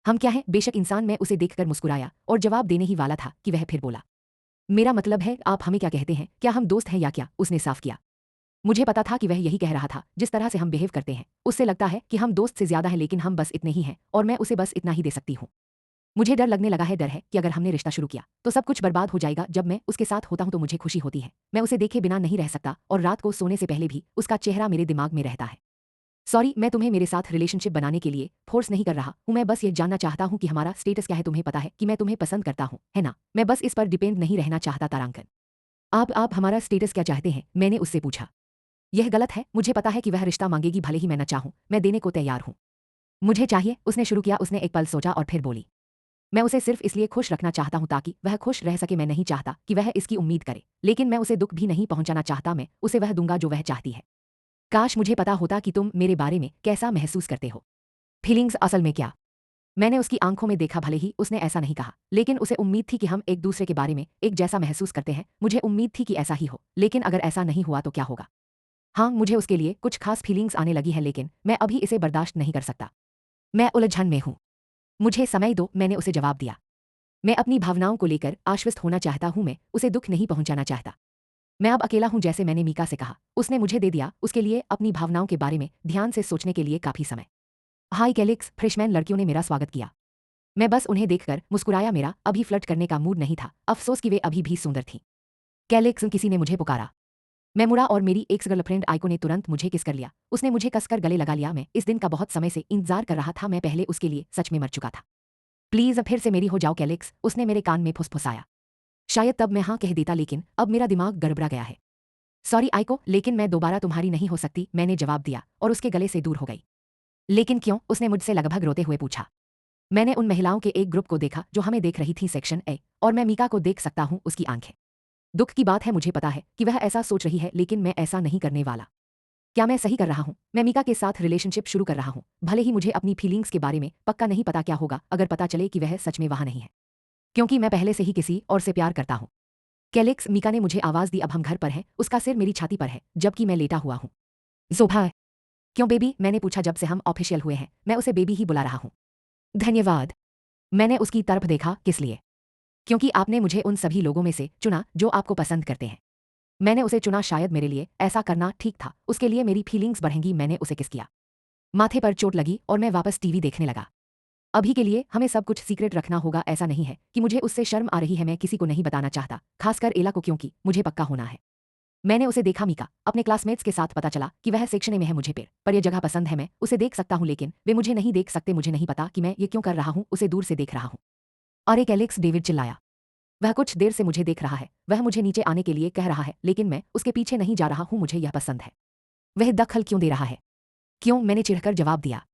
हम क्या हैं? बेशक इंसान। मैं उसे देखकर मुस्कुराया और जवाब देने ही वाला था कि वह फिर बोला। मेरा मतलब है, आप हमें क्या कहते हैं? क्या हम दोस्त हैं या क्या? उसने साफ किया। मुझे पता था कि वह यही कह रहा था। जिस तरह से हम बिहेव करते हैं उससे लगता है कि हम दोस्त से ज्यादा हैं, लेकिन हम बस इतने ही हैं और मैं उसे बस इतना ही दे सकती हूँ। मुझे डर लगने लगा है। डर है कि अगर हमने रिश्ता शुरू किया तो सब कुछ बर्बाद हो जाएगा। जब मैं उसके साथ होता हूँ तो मुझे खुशी होती है। मैं उसे देखे बिना नहीं रह सकता और रात को सोने से पहले भी उसका चेहरा मेरे दिमाग में रहता है। सॉरी, मैं तुम्हें मेरे साथ रिलेशनशिप बनाने के लिए फोर्स नहीं कर रहा हूँ। मैं बस ये जानना चाहता हूँ कि हमारा स्टेटस क्या है। तुम्हें पता है कि मैं तुम्हें पसंद करता हूँ, है ना? मैं बस इस पर डिपेंड नहीं रहना चाहता। तारांकन, आप हमारा स्टेटस क्या चाहते हैं? मैंने उससे पूछा। यह गलत है। मुझे पता है कि वह रिश्ता मांगेगी, भले ही मैं न चाहूं। मैं देने को तैयार हूं। मुझे चाहिए, उसने शुरू किया। उसने एक पल सोचा और फिर बोली। मैं उसे सिर्फ इसलिए खुश रखना चाहता हूं ताकि वह खुश रह सके। मैं नहीं चाहता कि वह इसकी उम्मीद करे, लेकिन मैं उसे दुख भी नहीं पहुंचाना चाहता। मैं उसे वह दूंगा जो वह चाहती है। काश मुझे पता होता कि तुम मेरे बारे में कैसा महसूस करते हो। फीलिंग्स असल में क्या? मैंने उसकी आंखों में देखा। भले ही उसने ऐसा नहीं कहा, लेकिन उसे उम्मीद थी कि हम एक दूसरे के बारे में एक जैसा महसूस करते हैं। मुझे उम्मीद थी कि ऐसा ही हो, लेकिन अगर ऐसा नहीं हुआ तो क्या होगा? हाँ, मुझे उसके लिए कुछ खास फीलिंग्स आने लगी है, लेकिन मैं अभी इसे बर्दाश्त नहीं कर सकता। मैं उलझन में हूँ। मुझे समय दो, मैंने उसे जवाब दिया। मैं अपनी भावनाओं को लेकर आश्वस्त होना चाहता हूँ। मैं उसे दुख नहीं पहुंचाना चाहता। मैं अब अकेला हूँ, जैसे मैंने मीका से कहा। उसने मुझे दे दिया उसके लिए अपनी भावनाओं के बारे में ध्यान से सोचने के लिए काफी समय। हाय कैलिक्स, फ्रेशमैन लड़कियों ने मेरा स्वागत किया। मैं बस उन्हें देखकर मुस्कुराया। मेरा अभी फ्लर्ट करने का मूड नहीं था। अफसोस कि वे अभी भी सुंदर थीं। कैलिक्स, किसी ने मुझे पुकारा। मैं मुड़ा और मेरी एक्स गर्लफ्रेंड आइको ने तुरंत मुझे किस कर लिया। उसने मुझे कसकर गले लगा लिया। मैं इस दिन का बहुत समय से इंतजार कर रहा था। मैं पहले उसके लिए सच में मर चुका था। प्लीज अब फिर से मेरी हो जाओ कैलिक्स, उसने मेरे कान में फुसफुसाया। शायद तब मैं हाँ कह देता, लेकिन अब मेरा दिमाग गड़बड़ा गया है। सॉरी आइको, लेकिन मैं दोबारा तुम्हारी नहीं हो सकती, मैंने जवाब दिया और उसके गले से दूर हो गई। लेकिन क्यों? उसने मुझसे लगभग रोते हुए पूछा। मैंने उन महिलाओं के एक ग्रुप को देखा जो हमें देख रही थी, सेक्शन ए, और मैं मीका को देख सकता हूँ। उसकी आंखें। दुख की बात है, मुझे पता है कि वह ऐसा सोच रही है, लेकिन मैं ऐसा नहीं करने वाला। क्या मैं सही कर रहा हूँ? मैं मीका के साथ रिलेशनशिप शुरू कर रहा हूँ, भले ही मुझे अपनी फीलिंग्स के बारे में पक्का नहीं पता क्या होगा अगर पता चले कि वह सच में वहां नहीं है, क्योंकि मैं पहले से ही किसी और से प्यार करता हूँ। कैलिक्स, मीका ने मुझे आवाज दी। अब हम घर पर हैं। उसका सिर मेरी छाती पर है जबकि मैं लेटा हुआ हूँ। जोभा, क्यों बेबी? मैंने पूछा। जब से हम ऑफिशियल हुए हैं मैं उसे बेबी ही बुला रहा हूँ। धन्यवाद। मैंने उसकी तरफ देखा। किस लिए? क्योंकि आपने मुझे उन सभी लोगों में से चुना जो आपको पसंद करते हैं। मैंने उसे चुना। शायद मेरे लिए ऐसा करना ठीक था। उसके लिए मेरी फीलिंग्स बढ़ेंगी। मैंने उसे किस किया। माथे पर चोट लगी और मैं वापस टीवी देखने लगा। अभी के लिए हमें सब कुछ सीक्रेट रखना होगा। ऐसा नहीं है कि मुझे उससे शर्म आ रही है, मैं किसी को नहीं बताना चाहता, खासकर एला को, क्योंकि मुझे पक्का होना है। मैंने उसे देखा। मीका अपने क्लासमेट्स के साथ पता चला कि वह सेक्शन ए में है। मुझे पेड़ पर यह जगह पसंद है। मैं उसे देख सकता हूँ, लेकिन वे मुझे नहीं देख सकते। मुझे नहीं पता कि मैं ये क्यों कर रहा हूँ। उसे दूर से देख रहा हूँ। अरे कैलिक्स, डेविड चिल्लाया। वह कुछ देर से मुझे देख रहा है। वह मुझे नीचे आने के लिए कह रहा है, लेकिन मैं उसके पीछे नहीं जा रहा हूँ। मुझे यह पसंद है। वह दखल क्यों दे रहा है? क्यों? मैंने चिढ़कर जवाब दिया।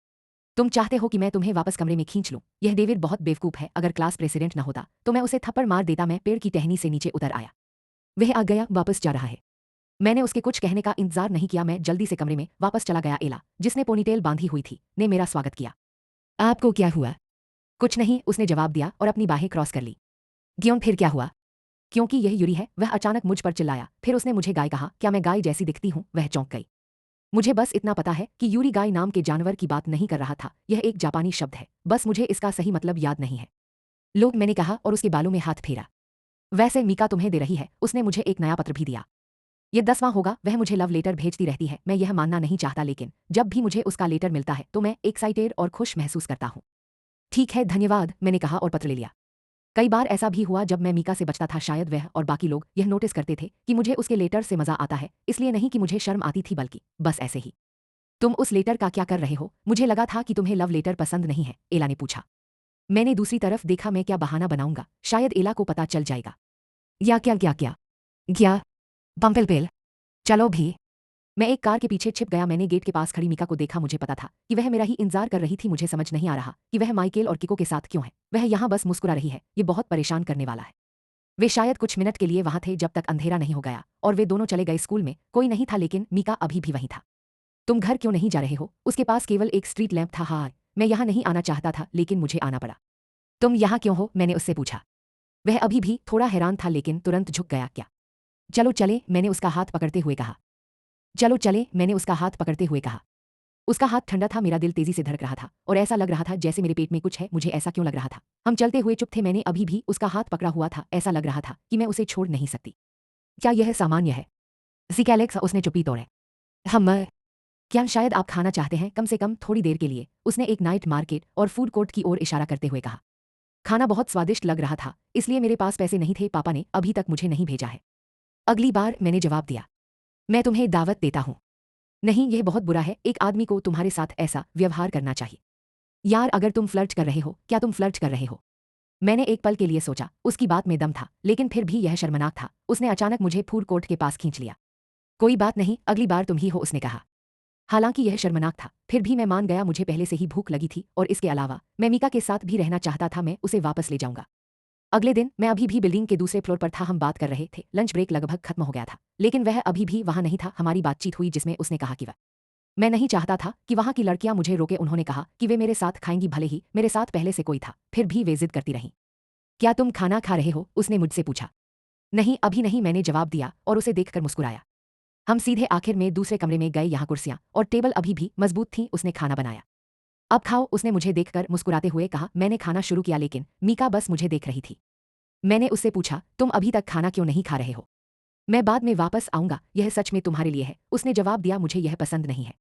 तुम चाहते हो कि मैं तुम्हें वापस कमरे में खींच लूं? यह डेविड बहुत बेवकूफ है। अगर क्लास प्रेसिडेंट न होता तो मैं उसे थप्पड़ मार देता। मैं पेड़ की टहनी से नीचे उतर आया। वह आ गया, वापस जा रहा है। मैंने उसके कुछ कहने का इंतजार नहीं किया। मैं जल्दी से कमरे में वापस चला गया। एला, जिसने पोनीटेल बांधी हुई थी, ने मेरा स्वागत किया। आपको क्या हुआ? कुछ नहीं, उसने जवाब दिया और अपनी बाहें क्रॉस कर ली। क्यों? फिर क्या हुआ? क्योंकि यह यूरी है। वह अचानक मुझ पर चिल्लाया। फिर उसने मुझे गाय कहा। क्या मैं गाय जैसी दिखती हूँ? वह चौंक गई। मुझे बस इतना पता है कि यूरी गाय नाम के जानवर की बात नहीं कर रहा था। यह एक जापानी शब्द है, बस मुझे इसका सही मतलब याद नहीं है। लोग, मैंने कहा और उसके बालों में हाथ फेरा। वैसे मीका तुम्हें दे रही है। उसने मुझे एक नया पत्र भी दिया। ये 10वां होगा। वह मुझे लव लेटर भेजती रहती है। मैं यह मानना नहीं चाहता, लेकिन जब भी मुझे उसका लेटर मिलता है तो मैं एक्साइटेड और खुश महसूस करता हूँ। ठीक है, धन्यवाद, मैंने कहा और पत्र ले लिया। कई बार ऐसा भी हुआ जब मैं मीका से बचता था, शायद वह और बाकी लोग यह नोटिस करते थे कि मुझे उसके लेटर से मजा आता है, इसलिए नहीं कि मुझे शर्म आती थी, बल्कि बस ऐसे ही। तुम उस लेटर का क्या कर रहे हो? मुझे लगा था कि तुम्हें लव लेटर पसंद नहीं है, एला ने पूछा। मैंने दूसरी तरफ देखा, मैं क्या बहाना बनाऊंगा, शायद एला को पता चल जाएगा। या क्या क्या क्या क्या बम्पेल, चलो भी। मैं एक कार के पीछे छिप गया। मैंने गेट के पास खड़ी मीका को देखा। मुझे पता था कि वह मेरा ही इंतजार कर रही थी। मुझे समझ नहीं आ रहा कि वह माइकेल और किको के साथ क्यों है। वह यहाँ बस मुस्कुरा रही है, ये बहुत परेशान करने वाला है। वे शायद कुछ मिनट के लिए वहां थे जब तक अंधेरा नहीं हो गया और वे दोनों चले गए। स्कूल में कोई नहीं था, लेकिन मीका अभी भी वहीं था। तुम घर क्यों नहीं जा रहे हो? उसके पास केवल एक स्ट्रीट लैंप था। हाँ, मैं यहाँ नहीं आना चाहता था, लेकिन मुझे आना पड़ा। तुम यहाँ क्यों हो? मैंने उससे पूछा। वह अभी भी थोड़ा हैरान था, लेकिन तुरंत झुक गया। क्या? चलो चले, मैंने उसका हाथ पकड़ते हुए कहा। चलो चले, मैंने उसका हाथ पकड़ते हुए कहा। उसका हाथ ठंडा था, मेरा दिल तेजी से धड़क रहा था और ऐसा लग रहा था जैसे मेरे पेट में कुछ है। मुझे ऐसा क्यों लग रहा था? हम चलते हुए चुप थे। मैंने अभी भी उसका हाथ पकड़ा हुआ था। ऐसा लग रहा था कि मैं उसे छोड़ नहीं सकती। क्या यह सामान्य है? एलेक्स, उसने चुप्पी तोड़े। हम क्या शायद आप खाना चाहते हैं, कम से कम थोड़ी देर के लिए? उसने एक नाइट मार्केट और फूड कोर्ट की ओर इशारा करते हुए कहा। खाना बहुत स्वादिष्ट लग रहा था, इसलिए मेरे पास पैसे नहीं थे। पापा ने अभी तक मुझे नहीं भेजा है। अगली बार, मैंने जवाब दिया। मैं तुम्हें दावत देता हूँ। नहीं, यह बहुत बुरा है। एक आदमी को तुम्हारे साथ ऐसा व्यवहार करना चाहिए। यार, अगर तुम फ्लर्ट कर रहे हो, क्या तुम फ्लर्ट कर रहे हो? मैंने एक पल के लिए सोचा। उसकी बात में दम था, लेकिन फिर भी यह शर्मनाक था। उसने अचानक मुझे फूड कोर्ट के पास खींच लिया। कोई बात नहीं, अगली बार तुम ही हो, उसने कहा। हालांकि यह शर्मनाक था, फिर भी मैं मान गया। मुझे पहले से ही भूख लगी थी और इसके अलावा मैं मीका के साथ भी रहना चाहता था। मैं उसे वापस ले जाऊंगा। अगले दिन मैं अभी भी बिल्डिंग के दूसरे फ्लोर पर था। हम बात कर रहे थे। लंच ब्रेक लगभग खत्म हो गया था, लेकिन वह अभी भी वहां नहीं था। हमारी बातचीत हुई जिसमें उसने कहा कि वह मैं नहीं चाहता था कि वहां की लड़कियां मुझे रोके। उन्होंने कहा कि वे मेरे साथ खाएंगी, भले ही मेरे साथ पहले से कोई था। फिर भी वे जिद करती रहीं। क्या तुम खाना खा रहे हो? उसने मुझसे पूछा। नहीं, अभी नहीं, मैंने जवाब दिया और उसे देखकर मुस्कुराया। हम सीधे आखिर में दूसरे कमरे में गए। यहाँ कुर्सियां और टेबल अभी भी मजबूत थीं। उसने खाना बनाया। अब खाओ, उसने मुझे देखकर मुस्कुराते हुए कहा। मैंने खाना शुरू किया, लेकिन मीका बस मुझे देख रही थी। मैंने उससे पूछा, तुम अभी तक खाना क्यों नहीं खा रहे हो? मैं बाद में वापस आऊंगा, यह सच में तुम्हारे लिए है, उसने जवाब दिया। मुझे यह पसंद नहीं है।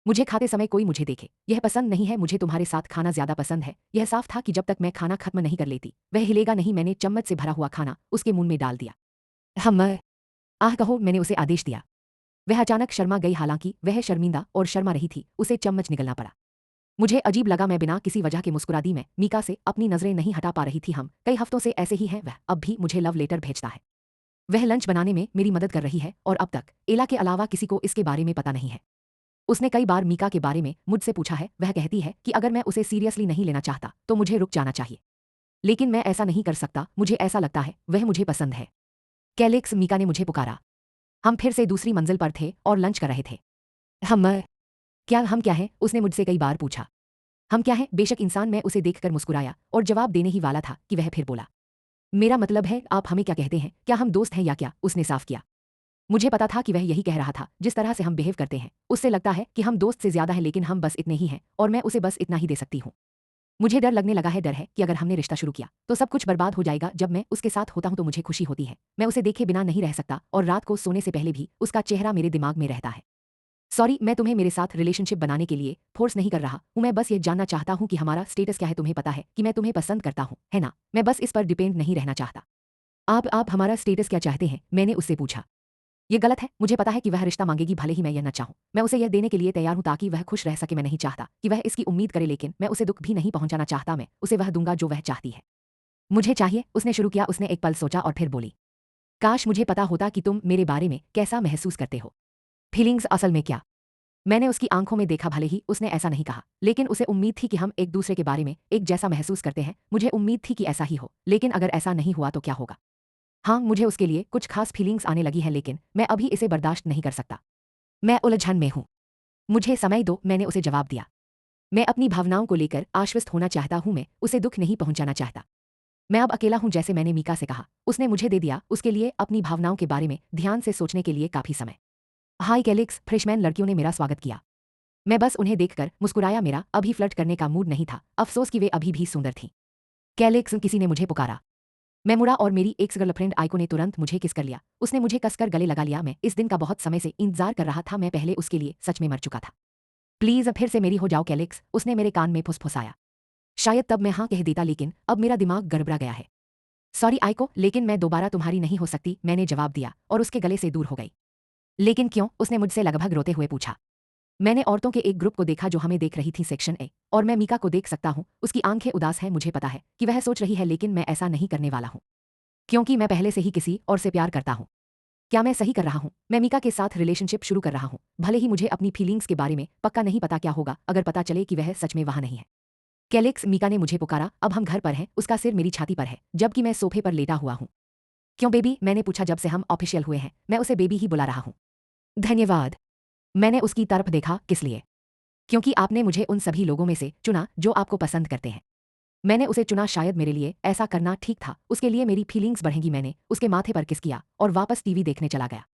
मुझे खाते समय कोई मुझे देखे, यह पसंद नहीं है। मुझे तुम्हारे साथ खाना ज्यादा पसंद है। यह साफ था कि जब तक मैं खाना खत्म नहीं कर लेती, वह हिलेगा नहीं। मैंने चम्मच से भरा हुआ खाना उसके मुंह में डाल दिया। हम आह कहो, मैंने उसे आदेश दिया। वह अचानक शर्मा गई। हालांकि वह शर्मिंदा और शर्मा रही थी, उसे चम्मच निगलना पड़ा। मुझे अजीब लगा। मैं बिना किसी वजह के मुस्कुरा दी। मैं मीका से अपनी नजरें नहीं हटा पा रही थी। हम कई हफ्तों से ऐसे ही हैं। वह अब भी मुझे लव लेटर भेजता है। वह लंच बनाने में मेरी मदद कर रही है और अब तक एला के अलावा किसी को इसके बारे में पता नहीं है। उसने कई बार मीका के बारे में मुझसे पूछा है। वह कहती है कि अगर मैं उसे सीरियसली नहीं लेना चाहता तो मुझे रुक जाना चाहिए, लेकिन मैं ऐसा नहीं कर सकता। मुझे ऐसा लगता है वह मुझे पसंद है। कैलेक्स, मीका ने मुझे पुकारा। हम फिर से दूसरी मंजिल पर थे और लंच कर रहे थे। हम हम क्या हैं? उसने मुझसे कई बार पूछा। हम क्या हैं? बेशक इंसान। मैं उसे देखकर मुस्कुराया और जवाब देने ही वाला था कि वह फिर बोला। मेरा मतलब है, आप हमें क्या कहते हैं? क्या हम दोस्त हैं या क्या? उसने साफ किया। मुझे पता था कि वह यही कह रहा था। जिस तरह से हम बिहेव करते हैं, उससे लगता है कि हम दोस्त से ज्यादा हैं, लेकिन हम बस इतने ही हैं और मैं उसे बस इतना ही दे सकती हूँ। मुझे डर लगने लगा है। डर है कि अगर हमने रिश्ता शुरू किया तो सब कुछ बर्बाद हो जाएगा। जब मैं उसके साथ होता हूँ तो मुझे खुशी होती है। मैं उसे देखे बिना नहीं रह सकता और रात को सोने से पहले भी उसका चेहरा मेरे दिमाग में रहता है। सॉरी, मैं तुम्हें मेरे साथ रिलेशनशिप बनाने के लिए फोर्स नहीं कर रहा हूँ। मैं बस ये जानना चाहता हूँ कि हमारा स्टेटस क्या है। तुम्हें पता है कि मैं तुम्हें पसंद करता हूँ, है ना? मैं बस इस पर डिपेंड नहीं रहना चाहता। आप हमारा स्टेटस क्या चाहते हैं? मैंने उससे पूछा। ये गलत है। मुझे पता है कि वह रिश्ता मांगेगी, भले ही मैं यह न चाहूं। मैं उसे यह देने के लिए तैयार हूं ताकि वह खुश रह सके। मैं नहीं चाहता कि वह इसकी उम्मीद करे, लेकिन मैं उसे दुख भी नहीं पहुंचाना चाहता। मैं उसे वह दूंगा जो वह चाहती है। मुझे चाहिए, उसने शुरू किया। उसने एक पल सोचा और फिर बोली। काश मुझे पता होता कि तुम मेरे बारे में कैसा महसूस करते हो। फीलिंग्स असल में क्या? मैंने उसकी आंखों में देखा। भले ही उसने ऐसा नहीं कहा, लेकिन उसे उम्मीद थी कि हम एक दूसरे के बारे में एक जैसा महसूस करते हैं। मुझे उम्मीद थी कि ऐसा ही हो, लेकिन अगर ऐसा नहीं हुआ तो क्या होगा? हाँ, मुझे उसके लिए कुछ खास फीलिंग्स आने लगी हैं, लेकिन मैं अभी इसे बर्दाश्त नहीं कर सकता। मैं उलझन में हूँ। मुझे समय दो, मैंने उसे जवाब दिया। मैं अपनी भावनाओं को लेकर आश्वस्त होना चाहता हूँ। मैं उसे दुख नहीं पहुंचाना चाहता। मैं अब अकेला हूँ, जैसे मैंने मीका से कहा। उसने मुझे दे दिया उसके लिए अपनी भावनाओं के बारे में ध्यान से सोचने के लिए काफी समय। हाय कैलिक्स, फ्रेशमैन लड़कियों ने मेरा स्वागत किया। मैं बस उन्हें देखकर मुस्कुराया। मेरा अभी फ्लर्ट करने का मूड नहीं था। अफसोस कि वे अभी भी सुंदर थीं। कैलिक्स, किसी ने मुझे पुकारा। मैं मुड़ा और मेरी एक्स गर्लफ्रेंड आइको ने तुरंत मुझे किस कर लिया। उसने मुझे कसकर गले लगा लिया। मैं इस दिन का बहुत समय से इंतजार कर रहा था। मैं पहले उसके लिए सच में मर चुका था। प्लीज फिर से मेरी हो जाओ कैलिक्स, उसने मेरे कान में फुसफुसाया। शायद तब मैं हाँ कह देता, लेकिन अब मेरा दिमाग गड़बड़ा गया है। सॉरी आइको, लेकिन मैं दोबारा तुम्हारी नहीं हो सकती, मैंने जवाब दिया और उसके गले से दूर हो गई। लेकिन क्यों? उसने मुझसे लगभग रोते हुए पूछा। मैंने औरतों के एक ग्रुप को देखा जो हमें देख रही थी सेक्शन ए, और मैं मीका को देख सकता हूँ। उसकी आंखें उदास हैं, मुझे पता है कि वह सोच रही है, लेकिन मैं ऐसा नहीं करने वाला हूँ क्योंकि मैं पहले से ही किसी और से प्यार करता हूँ। क्या मैं सही कर रहा हूँ? मैं मीका के साथ रिलेशनशिप शुरू कर रहा हूँ, भले ही मुझे अपनी फीलिंग्स के बारे में पक्का नहीं पता क्या होगा अगर पता चले कि वह सच में वहां नहीं है। कैलिक्स, मीका ने मुझे पुकारा। अब हम घर पर हैं। उसका सिर मेरी छाती पर है जबकि मैं सोफे पर लेटा हुआ हूँ। क्यों बेबी? मैंने पूछा। जब से हम ऑफिशियल हुए हैं मैं उसे बेबी ही बुला रहा हूँ। धन्यवाद। मैंने उसकी तरफ देखा। किस लिए? क्योंकि आपने मुझे उन सभी लोगों में से चुना जो आपको पसंद करते हैं। मैंने उसे चुना, शायद मेरे लिए ऐसा करना ठीक था। उसके लिए मेरी फीलिंग्स बढ़ेंगी। मैंने उसके माथे पर किस किया और वापस टीवी देखने चला गया।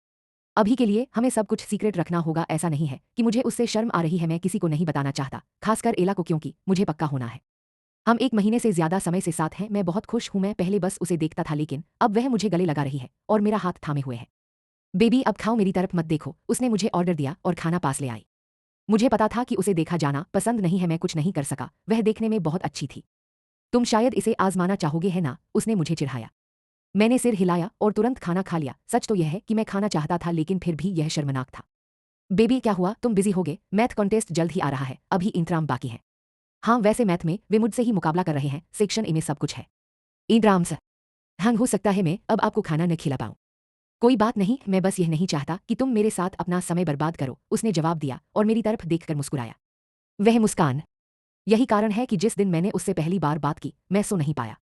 अभी के लिए हमें सब कुछ सीक्रेट रखना होगा। ऐसा नहीं है कि मुझे उससे शर्म आ रही है, मैं किसी को नहीं बताना चाहता, खासकर एला को, क्योंकि मुझे पक्का होना है। हम 1 महीने से ज्यादा समय से साथ हैं। मैं बहुत खुश हूं। मैं पहले बस उसे देखता था, लेकिन अब वह मुझे गले लगा रही है और मेरा हाथ थामे हुए है। बेबी अब खाओ, मेरी तरफ मत देखो। उसने मुझे ऑर्डर दिया और खाना पास ले आई। मुझे पता था कि उसे देखा जाना पसंद नहीं है। मैं कुछ नहीं कर सका। वह देखने में बहुत अच्छी थी। तुम शायद इसे आजमाना चाहोगे, है ना? उसने मुझे चिढ़ाया। मैंने सिर हिलाया और तुरंत खाना खा लिया। सच तो यह है कि मैं खाना चाहता था, लेकिन फिर भी यह शर्मनाक था। बेबी क्या हुआ? तुम बिजी होगे? मैथ कॉन्टेस्ट जल्द ही आ रहा है, अभी इंतराम बाकी है। हाँ, वैसे मैथ में वे मुझसे ही मुकाबला कर रहे हैं। सेक्शन ए में सब कुछ है। इंतराम से हाँ, हो सकता है मैं अब आपको खाना न खिला पाऊं। कोई बात नहीं, मैं बस यह नहीं चाहता कि तुम मेरे साथ अपना समय बर्बाद करो। उसने जवाब दिया और मेरी तरफ देखकर मुस्कुराया। वह मुस्कान, यही कारण है कि जिस दिन मैंने उससे पहली बार बात की मैं सो नहीं पाया।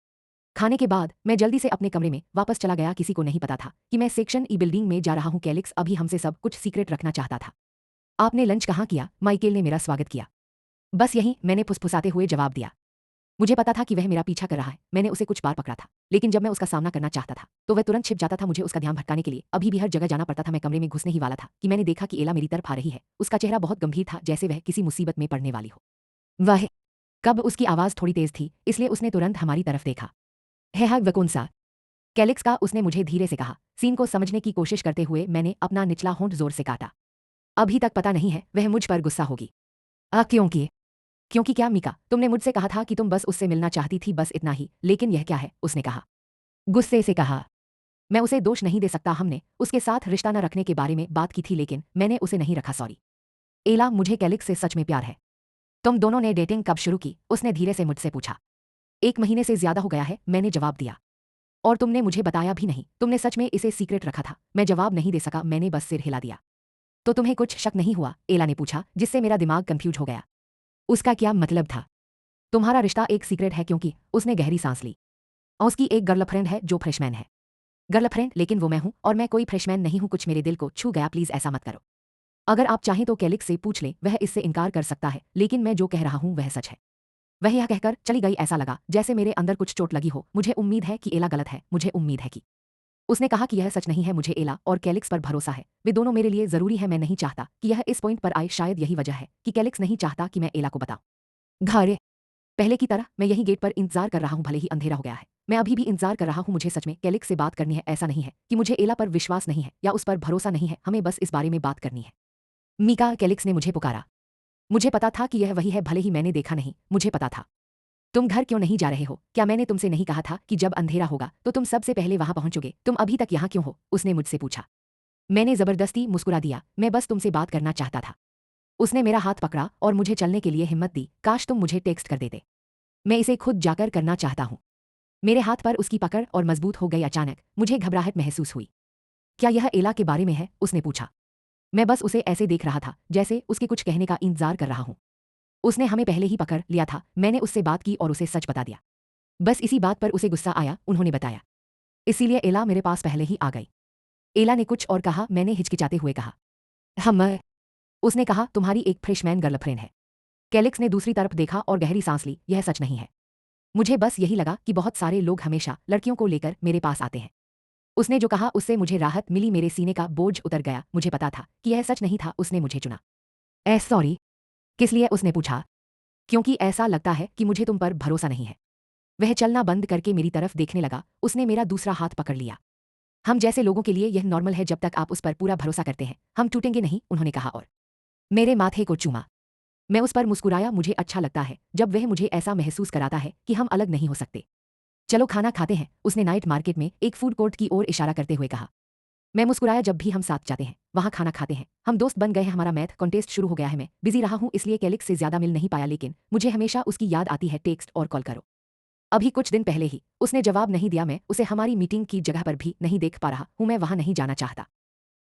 खाने के बाद मैं जल्दी से अपने कमरे में वापस चला गया। किसी को नहीं पता था कि मैं सेक्शन ई बिल्डिंग में जा रहा हूँ। कैलिक्स अभी हमसे सब कुछ सीक्रेट रखना चाहता था। आपने लंच कहाँ किया? माइकेल ने मेरा स्वागत किया। बस यही, मैंने फुसफुसाते हुए जवाब दिया। मुझे पता था कि वह मेरा पीछा कर रहा है। मैंने उसे कुछ बार पकड़ा था, लेकिन जब मैं उसका सामना करना चाहता था तो वह तुरंत छिप जाता था। मुझे उसका ध्यान भटकाने के लिए अभी भी हर जगह जाना पड़ता था। मैं कमरे में घुसने ही वाला था कि मैंने देखा कि एला मेरी तरफ आ रही है। उसका चेहरा बहुत गंभीर था, जैसे वह किसी मुसीबत में पड़ने वाली हो। वह कब? उसकी आवाज़ थोड़ी तेज थी, इसलिए उसने तुरंत हमारी तरफ देखा। है हाँ, वह कौन सा? कैलिक्स का, उसने मुझे धीरे से कहा। सीन को समझने की कोशिश करते हुए मैंने अपना निचला होंठ जोर से काटा। अभी तक पता नहीं है। वह मुझ पर गुस्सा होगी। क्योंकि क्योंकि क्या मीका? तुमने मुझसे कहा था कि तुम बस उससे मिलना चाहती थी, बस इतना ही। लेकिन यह क्या है? उसने कहा। गुस्से से कहा। मैं उसे दोष नहीं दे सकता। हमने उसके साथ रिश्ता न रखने के बारे में बात की थी, लेकिन मैंने उसे नहीं रखा। सॉरी एला, मुझे कैलिक्स से सच में प्यार है। तुम दोनों ने डेटिंग कब शुरू की? उसने धीरे से मुझसे पूछा। 1 महीने से ज्यादा हो गया है, मैंने जवाब दिया। और तुमने मुझे बताया भी नहीं? तुमने सच में इसे सीक्रेट रखा था? मैं जवाब नहीं दे सका, मैंने बस सिर हिला दिया। तो तुम्हें कुछ शक नहीं हुआ? एला ने पूछा, जिससे मेरा दिमाग कंफ्यूज हो गया। उसका क्या मतलब था? तुम्हारा रिश्ता एक सीक्रेट है क्योंकि उसने गहरी सांस ली। और उसकी एक गर्लफ्रेंड है जो फ्रेशमैन है। गर्लफ्रेंड? लेकिन वो मैं हूं और मैं कोई फ्रेशमैन नहीं हूं। कुछ मेरे दिल को छू गया। प्लीज ऐसा मत करो। अगर आप चाहें तो कैलिक्स से पूछ लें, वह इससे इनकार कर सकता है, लेकिन मैं जो कह रहा हूं वह सच है। वह यह कहकर चली गई। ऐसा लगा जैसे मेरे अंदर कुछ चोट लगी हो। मुझे उम्मीद है कि एला गलत है। मुझे उम्मीद है कि उसने कहा कि यह सच नहीं है। मुझे एला और कैलिक्स पर भरोसा है। वे दोनों मेरे लिए जरूरी है। मैं नहीं चाहता कि यह इस पॉइंट पर आए। शायद यही वजह है कि कैलिक्स नहीं चाहता कि मैं एला को बताऊं। घरे पहले की तरह मैं यही गेट पर इंतजार कर रहा हूं, भले ही अंधेरा हो गया है। मैं अभी भी इंतजार कर रहा हूं। मुझे सच में कैलिक्स से बात करनी है। ऐसा नहीं है कि मुझे एला पर विश्वास नहीं है या उस पर भरोसा नहीं है। हमें बस इस बारे में बात करनी है। मीका, कैलिक्स ने मुझे पुकारा। मुझे पता था कि यह वही है, भले ही मैंने देखा नहीं। मुझे पता था। तुम घर क्यों नहीं जा रहे हो? क्या मैंने तुमसे नहीं कहा था कि जब अंधेरा होगा तो तुम सबसे पहले वहां पहुंचोगे? तुम अभी तक यहाँ क्यों हो? उसने मुझसे पूछा। मैंने जबरदस्ती मुस्कुरा दिया। मैं बस तुमसे बात करना चाहता था। उसने मेरा हाथ पकड़ा और मुझे चलने के लिए हिम्मत दी। काश तुम मुझे टेक्स्ट कर देते। मैं इसे खुद जाकर करना चाहता हूँ। मेरे हाथ पर उसकी पकड़ और मजबूत हो गई। अचानक मुझे घबराहट महसूस हुई। क्या यह एला के बारे में है? उसने पूछा। मैं बस उसे ऐसे देख रहा था जैसे उसके कुछ कहने का इंतजार कर रहा हूं। उसने हमें पहले ही पकड़ लिया था। मैंने उससे बात की और उसे सच बता दिया। बस इसी बात पर उसे गुस्सा आया। उन्होंने बताया, इसीलिए एला मेरे पास पहले ही आ गई। एला ने कुछ और कहा। मैंने हिचकिचाते हुए कहा, हम। उसने कहा, तुम्हारी एक फ्रेशमैन गर्लफ्रेंड है। कैलिक्स ने दूसरी तरफ देखा और गहरी सांस ली। यह सच नहीं है। मुझे बस यही लगा कि बहुत सारे लोग हमेशा लड़कियों को लेकर मेरे पास आते हैं। उसने जो कहा उससे मुझे राहत मिली। मेरे सीने का बोझ उतर गया। मुझे पता था कि यह सच नहीं था। उसने मुझे चुना। सॉरी। किस लिए? उसने पूछा। क्योंकि ऐसा लगता है कि मुझे तुम पर भरोसा नहीं है। वह चलना बंद करके मेरी तरफ देखने लगा। उसने मेरा दूसरा हाथ पकड़ लिया। हम जैसे लोगों के लिए यह नॉर्मल है। जब तक आप उस पर पूरा भरोसा करते हैं हम टूटेंगे नहीं, उन्होंने कहा और मेरे माथे को चूमा। मैं उस पर मुस्कुराया। मुझे अच्छा लगता है जब वह मुझे ऐसा महसूस कराता है कि हम अलग नहीं हो सकते। चलो खाना खाते हैं, उसने नाइट मार्केट में एक फूड कोर्ट की ओर इशारा करते हुए कहा। मैं मुस्कुराया। जब भी हम साथ जाते हैं वहां खाना खाते हैं, हम दोस्त बन गए हैं। हमारा मैथ कॉन्टेस्ट शुरू हो गया है। मैं बिजी रहा हूं इसलिए कैलिक्स से ज्यादा मिल नहीं पाया, लेकिन मुझे हमेशा उसकी याद आती है। टेक्स्ट और कॉल करो। अभी कुछ दिन पहले ही उसने जवाब नहीं दिया। मैं उसे हमारी मीटिंग की जगह पर भी नहीं देख पा रहा हूं। मैं वहां नहीं जाना चाहता।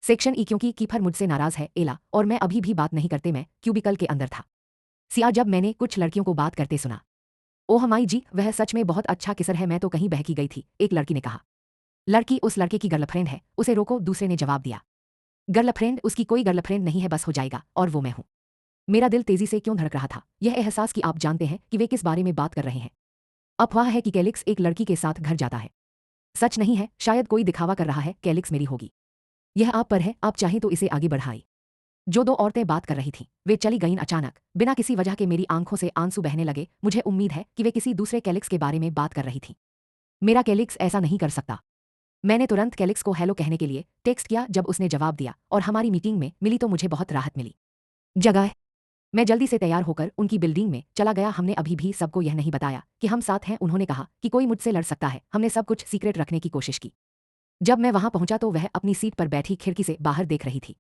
सेक्शन ई क्योंकि कीफर मुझसे नाराज है। एला और मैं अभी भी बात नहीं करते। मैं क्यूबिकल के अंदर था। सिया जब मैंने कुछ लड़कियों को बात करते सुना। ओह माई जी, वह सच में बहुत अच्छा किसर है। मैं तो कहीं बहकी गई थी, एक लड़की ने कहा। लड़की उस लड़के की गर्लफ्रेंड है, उसे रोको, दूसरे ने जवाब दिया। गर्लफ्रेंड? उसकी कोई गर्लफ्रेंड नहीं है, बस हो जाएगा, और वो मैं हूं। मेरा दिल तेजी से क्यों धड़क रहा था, यह एहसास कि आप जानते हैं कि वे किस बारे में बात कर रहे हैं। अफवाह है कि कैलिक्स एक लड़की के साथ घर जाता है। सच नहीं है, शायद कोई दिखावा कर रहा है। कैलिक्स मेरी होगी। यह आप पर है, आप चाहें तो इसे आगे बढ़ाई। जो दो औरतें बात कर रही थीं वे चली गईं अचानक, बिना किसी वजह के। मेरी आंखों से आंसू बहने लगे। मुझे उम्मीद है कि वे किसी दूसरे कैलिक्स के बारे में बात कर रही थीं। मेरा कैलिक्स ऐसा नहीं कर सकता। मैंने तुरंत कैलिक्स को हेलो कहने के लिए टेक्स्ट किया। जब उसने जवाब दिया और हमारी मीटिंग में मिली तो मुझे बहुत राहत मिली। जगह। मैं जल्दी से तैयार होकर उनकी बिल्डिंग में चला गया। हमने अभी भी सबको यह नहीं बताया कि हम साथ हैं। उन्होंने कहा कि कोई मुझसे लड़ सकता है। हमने सब कुछ सीक्रेट रखने की कोशिश की। जब मैं वहां पहुंचा तो वह अपनी सीट पर बैठी खिड़की से बाहर देख रही थी।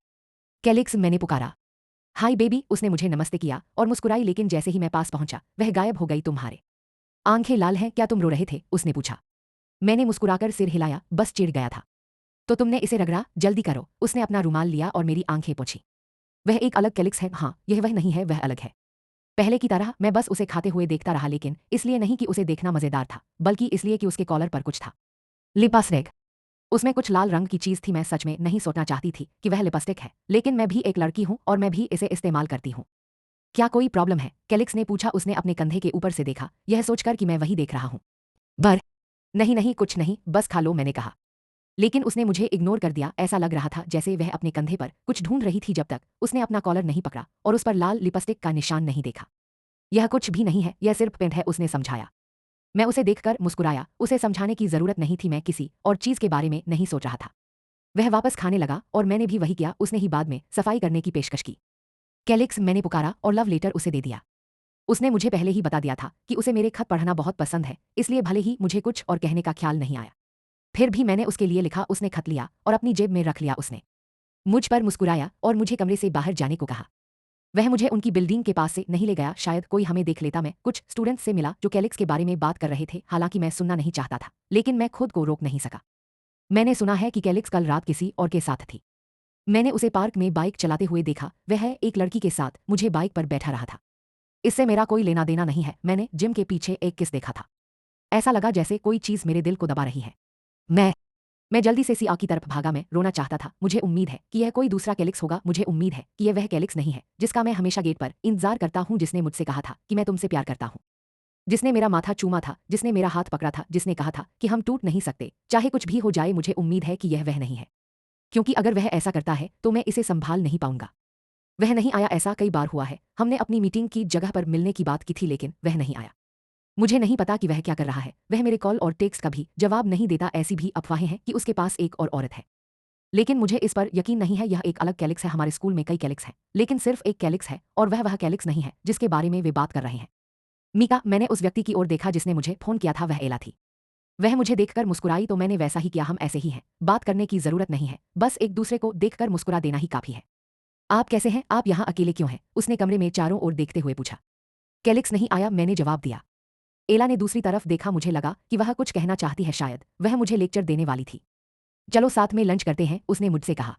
कैलिक्स, मैंने पुकारा। हाय बेबी, उसने मुझे नमस्ते किया और मुस्कुराई, लेकिन जैसे ही मैं पास पहुंचा वह गायब हो गई। तुम्हारे आंखें लाल हैं, क्या तुम रो रहे थे, उसने पूछा। मैंने मुस्कुराकर सिर हिलाया, बस चिढ़ गया था। तो तुमने इसे रगड़ा, जल्दी करो। उसने अपना रुमाल लिया और मेरी आंखें पोंछी। वह एक अलग कैलिक्स है। हाँ, यह वह नहीं है, वह अलग है। पहले की तरह मैं बस उसे खाते हुए देखता रहा, लेकिन इसलिए नहीं कि उसे देखना मजेदार था, बल्कि इसलिए कि उसके कॉलर पर कुछ था। लिपस्टिक। उसमें कुछ लाल रंग की चीज थी। मैं सच में नहीं सोचना चाहती थी कि वह लिपस्टिक है, लेकिन मैं भी एक लड़की हूं और मैं भी इसे इस्तेमाल करती हूं। क्या कोई प्रॉब्लम है, कैलिक्स ने पूछा। उसने अपने कंधे के ऊपर से देखा, यह सोचकर कि मैं वही देख रहा हूं। बर। नहीं नहीं, कुछ नहीं, बस खा लो, मैंने कहा। लेकिन उसने मुझे इग्नोर कर दिया। ऐसा लग रहा था जैसे वह अपने कंधे पर कुछ ढूंढ रही थी, जब तक उसने अपना कॉलर नहीं पकड़ा और उस पर लाल लिपस्टिक का निशान नहीं देखा। यह कुछ भी नहीं है, यह सिर्फ पेंट है, उसने समझाया। मैं उसे देखकर मुस्कुराया। उसे समझाने की जरूरत नहीं थी, मैं किसी और चीज के बारे में नहीं सोच रहा था। वह वापस खाने लगा और मैंने भी वही किया। उसने ही बाद में सफाई करने की पेशकश की। कैलिक्स, मैंने पुकारा और लव लेटर उसे दे दिया। उसने मुझे पहले ही बता दिया था कि उसे मेरे खत पढ़ना बहुत पसंद है, इसलिए भले ही मुझे कुछ और कहने का ख्याल नहीं आया, फिर भी मैंने उसके लिए लिखा। उसने खत लिया और अपनी जेब में रख लिया। उसने मुझ पर मुस्कुराया और मुझे कमरे से बाहर जाने को कहा। वह मुझे उनकी बिल्डिंग के पास से नहीं ले गया, शायद कोई हमें देख लेता। मैं कुछ स्टूडेंट्स से मिला जो कैलिक्स के बारे में बात कर रहे थे। हालांकि मैं सुनना नहीं चाहता था, लेकिन मैं खुद को रोक नहीं सका। मैंने सुना है कि कैलिक्स कल रात किसी और के साथ थी। मैंने उसे पार्क में बाइक चलाते हुए देखा। वह एक लड़की के साथ मुझे बाइक पर बैठा रहा था। इससे मेरा कोई लेना देना नहीं है। मैंने जिम के पीछे एक किस देखा था। ऐसा लगा जैसे कोई चीज मेरे दिल को दबा रही है। मैं मैं जल्दी से सिया की तरफ भागा। मैं रोना चाहता था। मुझे उम्मीद है कि यह कोई दूसरा कैलिक्स होगा। मुझे उम्मीद है कि यह वह कैलिक्स नहीं है जिसका मैं हमेशा गेट पर इंतजार करता हूं, जिसने मुझसे कहा था कि मैं तुमसे प्यार करता हूं, जिसने मेरा माथा चूमा था, जिसने मेरा हाथ पकड़ा था, जिसने कहा था कि हम टूट नहीं सकते चाहे कुछ भी हो जाए। मुझे उम्मीद है कि यह वह नहीं है, क्योंकि अगर वह ऐसा करता है तो मैं इसे संभाल नहीं पाऊंगा। वह नहीं आया। ऐसा कई बार हुआ है। हमने अपनी मीटिंग की जगह पर मिलने की बात की थी, लेकिन वह नहीं आया। मुझे नहीं पता कि वह क्या कर रहा है। वह मेरे कॉल और टेक्स्ट का भी जवाब नहीं देता। ऐसी भी अफवाहें हैं कि उसके पास एक और औरत है, लेकिन मुझे इस पर यकीन नहीं है। यह एक अलग कैलिक्स है। हमारे स्कूल में कई कैलिक्स हैं, लेकिन सिर्फ एक कैलिक्स है, और वह कैलिक्स नहीं है जिसके बारे में वे बात कर रहे हैं। मीका, मैंने उस व्यक्ति की ओर देखा जिसने मुझे फोन किया था। वह एला थी। वह मुझे देखकर मुस्कुराई तो मैंने वैसा ही किया। हम ऐसे ही हैं, बात करने की जरूरत नहीं है, बस एक दूसरे को देखकर मुस्कुरा देना ही काफी है। आप कैसे हैं? आप यहाँ अकेले क्यों हैं? उसने कमरे में चारों ओर देखते हुए पूछा। कैलिक्स नहीं आया, मैंने जवाब दिया। एला ने दूसरी तरफ देखा। मुझे लगा कि वह कुछ कहना चाहती है, शायद वह मुझे लेक्चर देने वाली थी। चलो साथ में लंच करते हैं, उसने मुझसे कहा।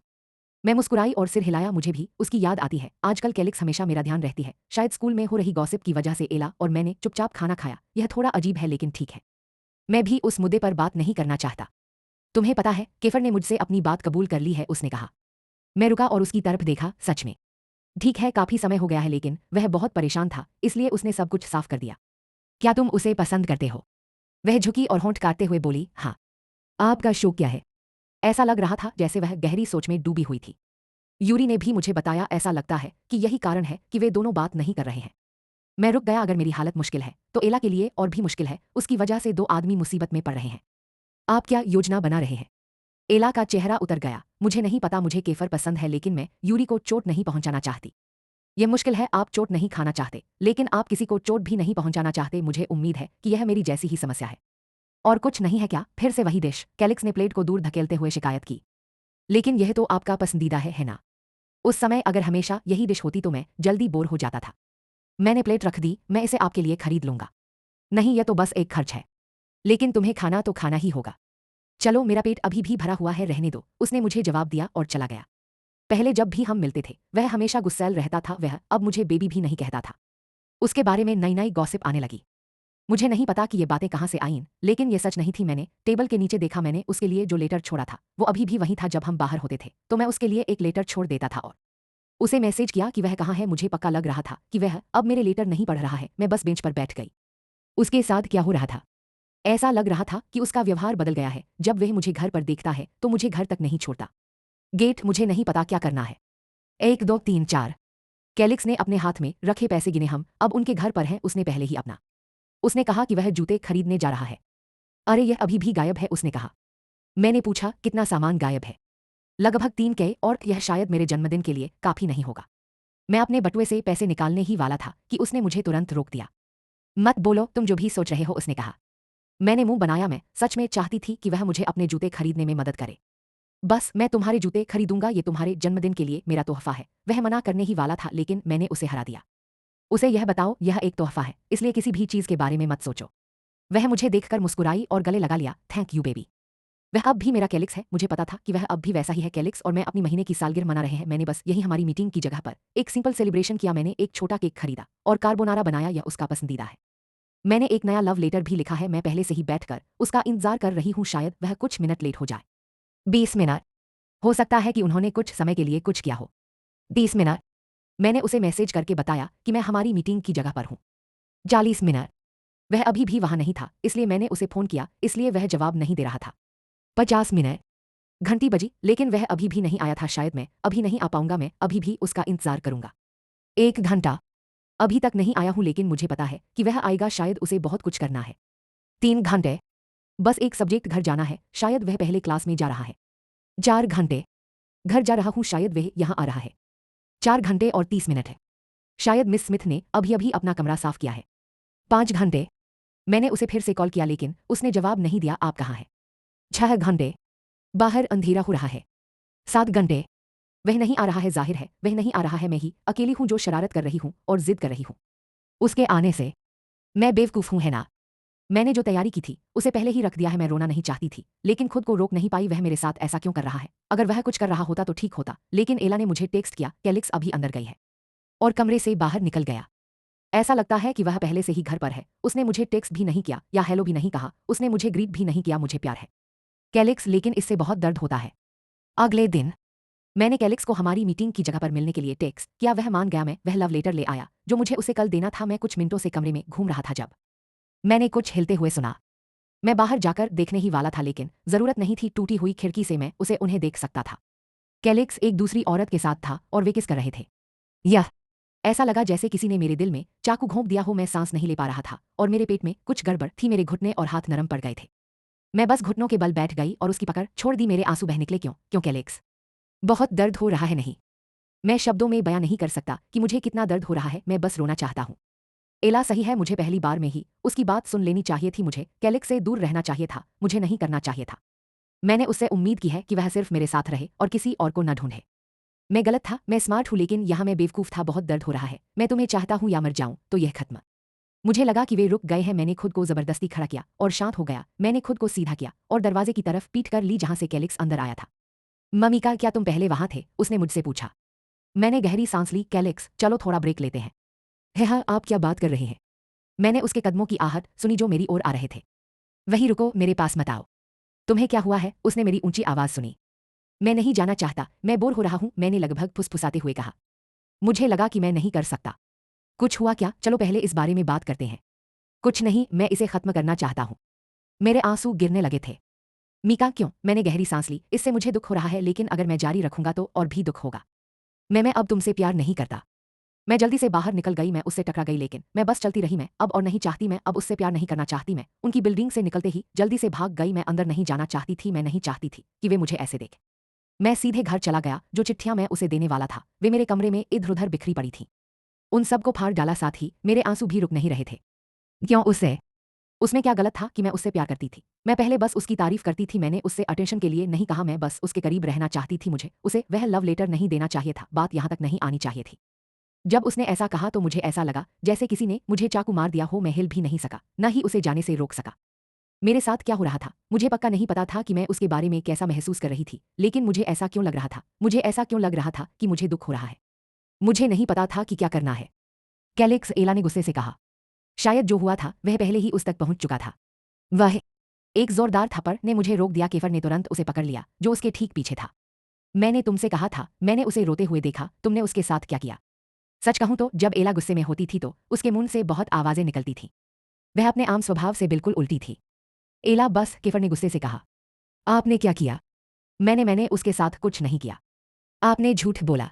मैं मुस्कुराई और सिर हिलाया। मुझे भी उसकी याद आती है। आजकल कैलिक्स हमेशा मेरा ध्यान रहती है, शायद स्कूल में हो रही गॉसिप की वजह से। एला और मैंने चुपचाप खाना खाया। यह थोड़ा अजीब है, लेकिन ठीक है। मैं भी उस मुद्दे पर बात नहीं करना चाहता। तुम्हें पता है, केफर ने मुझसे अपनी बात कबूल कर ली है, उसने कहा। मैं रुका और उसकी तरफ देखा। सच में? ठीक है, काफी समय हो गया है, लेकिन वह बहुत परेशान था, इसलिए उसने सब कुछ साफ कर दिया। क्या तुम उसे पसंद करते हो? वह झुकी और होंठ काटते हुए बोली, हाँ। आपका शौक क्या है? ऐसा लग रहा था जैसे वह गहरी सोच में डूबी हुई थी। यूरी ने भी मुझे बताया। ऐसा लगता है कि यही कारण है कि वे दोनों बात नहीं कर रहे हैं। मैं रुक गया। अगर मेरी हालत मुश्किल है तो एला के लिए और भी मुश्किल है। उसकी वजह से दो आदमी मुसीबत में पड़ रहे हैं। आप क्या योजना बना रहे हैं? एला का चेहरा उतर गया। मुझे नहीं पता, मुझे केफर पसंद है, लेकिन मैं यूरी को चोट नहीं पहुंचाना चाहती। यह मुश्किल है। आप चोट नहीं खाना चाहते, लेकिन आप किसी को चोट भी नहीं पहुंचाना चाहते। मुझे उम्मीद है कि यह मेरी जैसी ही समस्या है। और कुछ नहीं है क्या? फिर से वही डिश? कैलिक्स ने प्लेट को दूर धकेलते हुए शिकायत की। लेकिन यह तो आपका पसंदीदा है ना? उस समय अगर हमेशा यही डिश होती तो मैं जल्दी बोर हो जाता था। मैंने प्लेट रख दी, मैं इसे आपके लिए खरीद लूंगा। नहीं, यह तो बस एक खर्च है। लेकिन तुम्हें खाना तो खाना ही होगा। चलो, मेरा पेट अभी भी भरा हुआ है, रहने दो, उसने मुझे जवाब दिया और चला गया। पहले जब भी हम मिलते थे वह हमेशा गुस्सैल रहता था, वह अब मुझे बेबी भी नहीं कहता था। उसके बारे में नई नई गॉसिप आने लगी। मुझे नहीं पता कि ये बातें कहाँ से आईं, लेकिन ये सच नहीं थी। मैंने टेबल के नीचे देखा, मैंने उसके लिए जो लेटर छोड़ा था वो अभी भी वहीं था। जब हम बाहर होते थे तो मैं उसके लिए एक लेटर छोड़ देता था और उसे मैसेज किया कि वह कहाँ है। मुझे पक्का लग रहा था कि वह अब मेरे लेटर नहीं पढ़ रहा है। मैं बस बेंच पर बैठ गई। उसके साथ क्या हो रहा था? ऐसा लग रहा था कि उसका व्यवहार बदल गया है। जब वह मुझे घर पर देखता है तो मुझे घर तक नहीं छोड़ता। गेट, मुझे नहीं पता क्या करना है। 1 2 3 4। कैलिक्स ने अपने हाथ में रखे पैसे गिने। हम अब उनके घर पर हैं, उसने पहले ही अपना। उसने कहा कि वह जूते खरीदने जा रहा है। अरे, यह अभी भी गायब है, उसने कहा। मैंने पूछा, कितना सामान गायब है? लगभग 3 और यह शायद मेरे जन्मदिन के लिए काफी नहीं होगा। मैं अपने बटुए से पैसे निकालने ही वाला था कि उसने मुझे तुरंत रोक दिया। मत बोलो, तुम जो भी सोच रहे हो, उसने कहा। मैंने मुंह बनाया। मैं सच में चाहती थी कि वह मुझे अपने जूते खरीदने में मदद करे। बस, मैं तुम्हारे जूते खरीदूंगा, ये तुम्हारे जन्मदिन के लिए मेरा तोहफा है। वह मना करने ही वाला था, लेकिन मैंने उसे हरा दिया। उसे यह बताओ, यह एक तोहफा है, इसलिए किसी भी चीज के बारे में मत सोचो। वह मुझे देखकर मुस्कुराई और गले लगा लिया। Thank you baby. वह अब भी मेरा कैलिक्स है। मुझे पता था कि वह अब भी वैसा ही है। कैलिक्स और मैं अपनी महीने की सालगिरह मना रहे हैं। मैंने बस यही हमारी मीटिंग की जगह पर एक सिंपल सेलिब्रेशन किया। मैंने एक छोटा केक खरीदा और कार्बोनारा बनाया, यह उसका पसंदीदा है। मैंने एक नया लव लेटर भी लिखा है। मैं पहले से ही बैठकर उसका इंतजार कर रही हूँ, शायद वह कुछ मिनट लेट हो जाए। 20 मिनट? हो सकता है कि उन्होंने कुछ समय के लिए कुछ किया हो। 30 मिनट? मैंने उसे मैसेज करके बताया कि मैं हमारी मीटिंग की जगह पर हूँ। 40 मिनट? वह अभी भी वहां नहीं था, इसलिए मैंने उसे फोन किया, इसलिए वह जवाब नहीं दे रहा था। 50 मिनट? घंटी बजी, लेकिन वह अभी भी नहीं आया था। शायद मैं अभी नहीं आ पाऊंगा, मैं अभी भी उसका इंतजार करूंगा। 1 घंटा? अभी तक नहीं आया हूं, लेकिन मुझे पता है कि वह आएगा, शायद उसे बहुत कुछ करना है। 3 घंटे? बस एक सब्जेक्ट, घर जाना है, शायद वह पहले क्लास में जा रहा है। 4 घंटे? घर जा रहा हूं, शायद वह यहां आ रहा है। 4 घंटे और 30 मिनट है। शायद मिस स्मिथ ने अभी अभी अपना कमरा साफ किया है। 5 घंटे? मैंने उसे फिर से कॉल किया, लेकिन उसने जवाब नहीं दिया। आप कहाँ हैं? 6 घंटे? बाहर अंधेरा हो रहा है। 7 घंटे? वह नहीं आ रहा है, जाहिर है वह नहीं आ रहा है। मैं ही अकेली हूं जो शरारत कर रही हूं और जिद कर रही हूं उसके आने से। मैं बेवकूफ हूं, है ना? मैंने जो तैयारी की थी उसे पहले ही रख दिया है। मैं रोना नहीं चाहती थी, लेकिन खुद को रोक नहीं पाई। वह मेरे साथ ऐसा क्यों कर रहा है? अगर वह कुछ कर रहा होता तो ठीक होता, लेकिन एला ने मुझे टेक्स्ट किया, कैलिक्स अभी अंदर गई है, और कमरे से बाहर निकल गया। ऐसा लगता है कि वह पहले से ही घर पर है। उसने मुझे टेक्स्ट भी नहीं किया या हेलो भी नहीं कहा। उसने मुझे ग्रीट भी नहीं किया। मुझे प्यार है कैलिक्स, लेकिन इससे बहुत दर्द होता है। अगले दिन मैंने कैलिक्स को हमारी मीटिंग की जगह पर मिलने के लिए टेक्स्ट किया। वह मान गया। मैं वह लव लेटर ले आया जो मुझे उसे कल देना था। मैं कुछ मिनटों से कमरे में घूम रहा था जब मैंने कुछ हिलते हुए सुना। मैं बाहर जाकर देखने ही वाला था, लेकिन जरूरत नहीं थी। टूटी हुई खिड़की से मैं उसे उन्हें देख सकता था। कैलिक्स एक दूसरी औरत के साथ था और वे किस कर रहे थे। यह ऐसा लगा जैसे किसी ने मेरे दिल में चाकू घोंप दिया हो। मैं सांस नहीं ले पा रहा था और मेरे पेट में कुछ गड़बड़ थी। मेरे घुटने और हाथ नरम पड़ गए थे। मैं बस घुटनों के बल बैठ गई और उसकी पकड़ छोड़ दी। मेरे आंसू बह निकले। क्यों क्यों कैलिक्स? बहुत दर्द हो रहा है। नहीं, मैं शब्दों में बयां नहीं कर सकता कि मुझे कितना दर्द हो रहा है। मैं बस रोना चाहता हूँ। एला सही है, मुझे पहली बार में ही उसकी बात सुन लेनी चाहिए थी। मुझे कैलिक्स से दूर रहना चाहिए था। मुझे नहीं करना चाहिए था। मैंने उससे उम्मीद की है कि वह सिर्फ मेरे साथ रहे और किसी और को न ढूंढे। मैं गलत था, मैं स्मार्ट हूं, लेकिन यहाँ मैं बेवकूफ था। बहुत दर्द हो रहा है। मैं तुम्हें चाहता हूं या मर जाऊं तो यह खत्म। मुझे लगा कि वे रुक गए हैं। मैंने खुद को जबरदस्ती खड़ा किया और शांत हो गया। मैंने खुद को सीधा किया और दरवाजे की तरफ पीट कर ली जहां से कैलिक्स अंदर आया था। ममिका, क्या तुम पहले वहां थे? उसने मुझसे पूछा। मैंने गहरी सांस ली। कैलिक्स, चलो थोड़ा ब्रेक लेते हैं। है हाँ, आप क्या बात कर रहे हैं? मैंने उसके कदमों की आहट सुनी जो मेरी ओर आ रहे थे। वहीं रुको, मेरे पास मत आओ। तुम्हें क्या हुआ है? उसने मेरी ऊंची आवाज सुनी। मैं नहीं जाना चाहता, मैं बोर हो रहा हूं, मैंने लगभग फुसफुसाते हुए कहा। मुझे लगा कि मैं नहीं कर सकता। कुछ हुआ क्या? चलो पहले इस बारे में बात करते हैं। कुछ नहीं, मैं इसे खत्म करना चाहता हूं। मेरे आंसू गिरने लगे थे। मीका, क्यों? मैंने गहरी सांस ली। इससे मुझे दुख हो रहा है, लेकिन अगर मैं जारी रखूंगा तो और भी दुख होगा। मैं अब तुमसे प्यार नहीं करता। मैं जल्दी से बाहर निकल गई। मैं उससे टकरा गई, लेकिन मैं बस चलती रही। मैं अब और नहीं चाहती। मैं अब उससे प्यार नहीं करना चाहती। मैं उनकी बिल्डिंग से निकलते ही जल्दी से भाग गई। मैं अंदर नहीं जाना चाहती थी। मैं नहीं चाहती थी कि वे मुझे ऐसे देखें। मैं सीधे घर चला गया। जो चिट्ठियां मैं उसे देने वाला था वे मेरे कमरे में इधर उधर बिखरी पड़ी थीं। उन सबको फाड़ डाला, साथ ही मेरे आंसू भी रुक नहीं रहे थे। क्यों उसे? उसमें क्या गलत था कि मैं उससे प्यार करती थी। मैं पहले बस उसकी तारीफ करती थी, मैंने उससे अटेंशन के लिए नहीं कहा, मैं बस उसके करीब रहना चाहती थी। मुझे उसे वह लव लेटर नहीं देना चाहिए था, बात यहाँ तक नहीं आनी चाहिए थी। जब उसने ऐसा कहा तो मुझे ऐसा लगा जैसे किसी ने मुझे चाकू मार दिया हो। मैं हिल भी नहीं सका, न ही उसे जाने से रोक सका। मेरे साथ क्या हो रहा था मुझे पक्का नहीं पता था कि मैं उसके बारे में कैसा महसूस कर रही थी, लेकिन मुझे ऐसा क्यों लग रहा था, मुझे ऐसा क्यों लग रहा था कि मुझे दुख हो रहा है। मुझे नहीं पता था कि क्या करना है। कैलिक्स, एला ने गुस्से से कहा। शायद जो हुआ था वह पहले ही उस तक पहुंच चुका था। वह एक जोरदार थप्पड़ ने मुझे रोक दिया। केफर ने तुरंत उसे पकड़ लिया जो उसके ठीक पीछे था। मैंने तुमसे कहा था, मैंने उसे रोते हुए देखा, तुमने उसके साथ क्या किया? सच कहूं तो जब एला गुस्से में होती थी तो उसके मुंह से बहुत आवाजें निकलती थीं। वह अपने आम स्वभाव से बिल्कुल उल्टी थी। एला बस, केफर ने गुस्से से कहा। आपने क्या किया? मैंने उसके साथ कुछ नहीं किया। आपने झूठ बोला।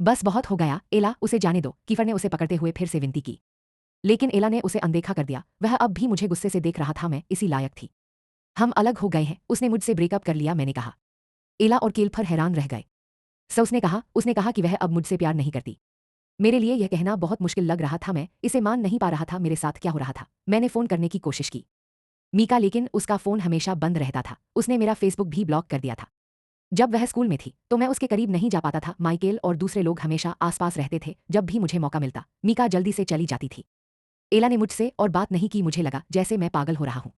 बस बहुत हो गया एला, उसे जाने दो, कीफर ने उसे पकड़ते हुए फिर से विनती की। लेकिन एला ने उसे अनदेखा कर दिया। वह अब भी मुझे गुस्से से देख रहा था, मैं इसी लायक थी। हम अलग हो गए हैं, उसने मुझसे ब्रेकअप कर लिया, मैंने कहा। एला और केल्फर हैरान रह गए। उसने कहा कि वह अब मुझसे प्यार नहीं करती। मेरे लिए यह कहना बहुत मुश्किल लग रहा था, मैं इसे मान नहीं पा रहा था। मेरे साथ क्या हो रहा था? मैंने फ़ोन करने की कोशिश की मीका, लेकिन उसका फ़ोन हमेशा बंद रहता था। उसने मेरा फेसबुक भी ब्लॉक कर दिया था। जब वह स्कूल में थी तो मैं उसके करीब नहीं जा पाता था। माइकेल और दूसरे लोग हमेशा आसपास रहते थे। जब भी मुझे मौका मिलता मीका जल्दी से चली जाती थी। एला ने मुझसे और बात नहीं की। मुझे लगा जैसे मैं पागल हो रहा हूँ।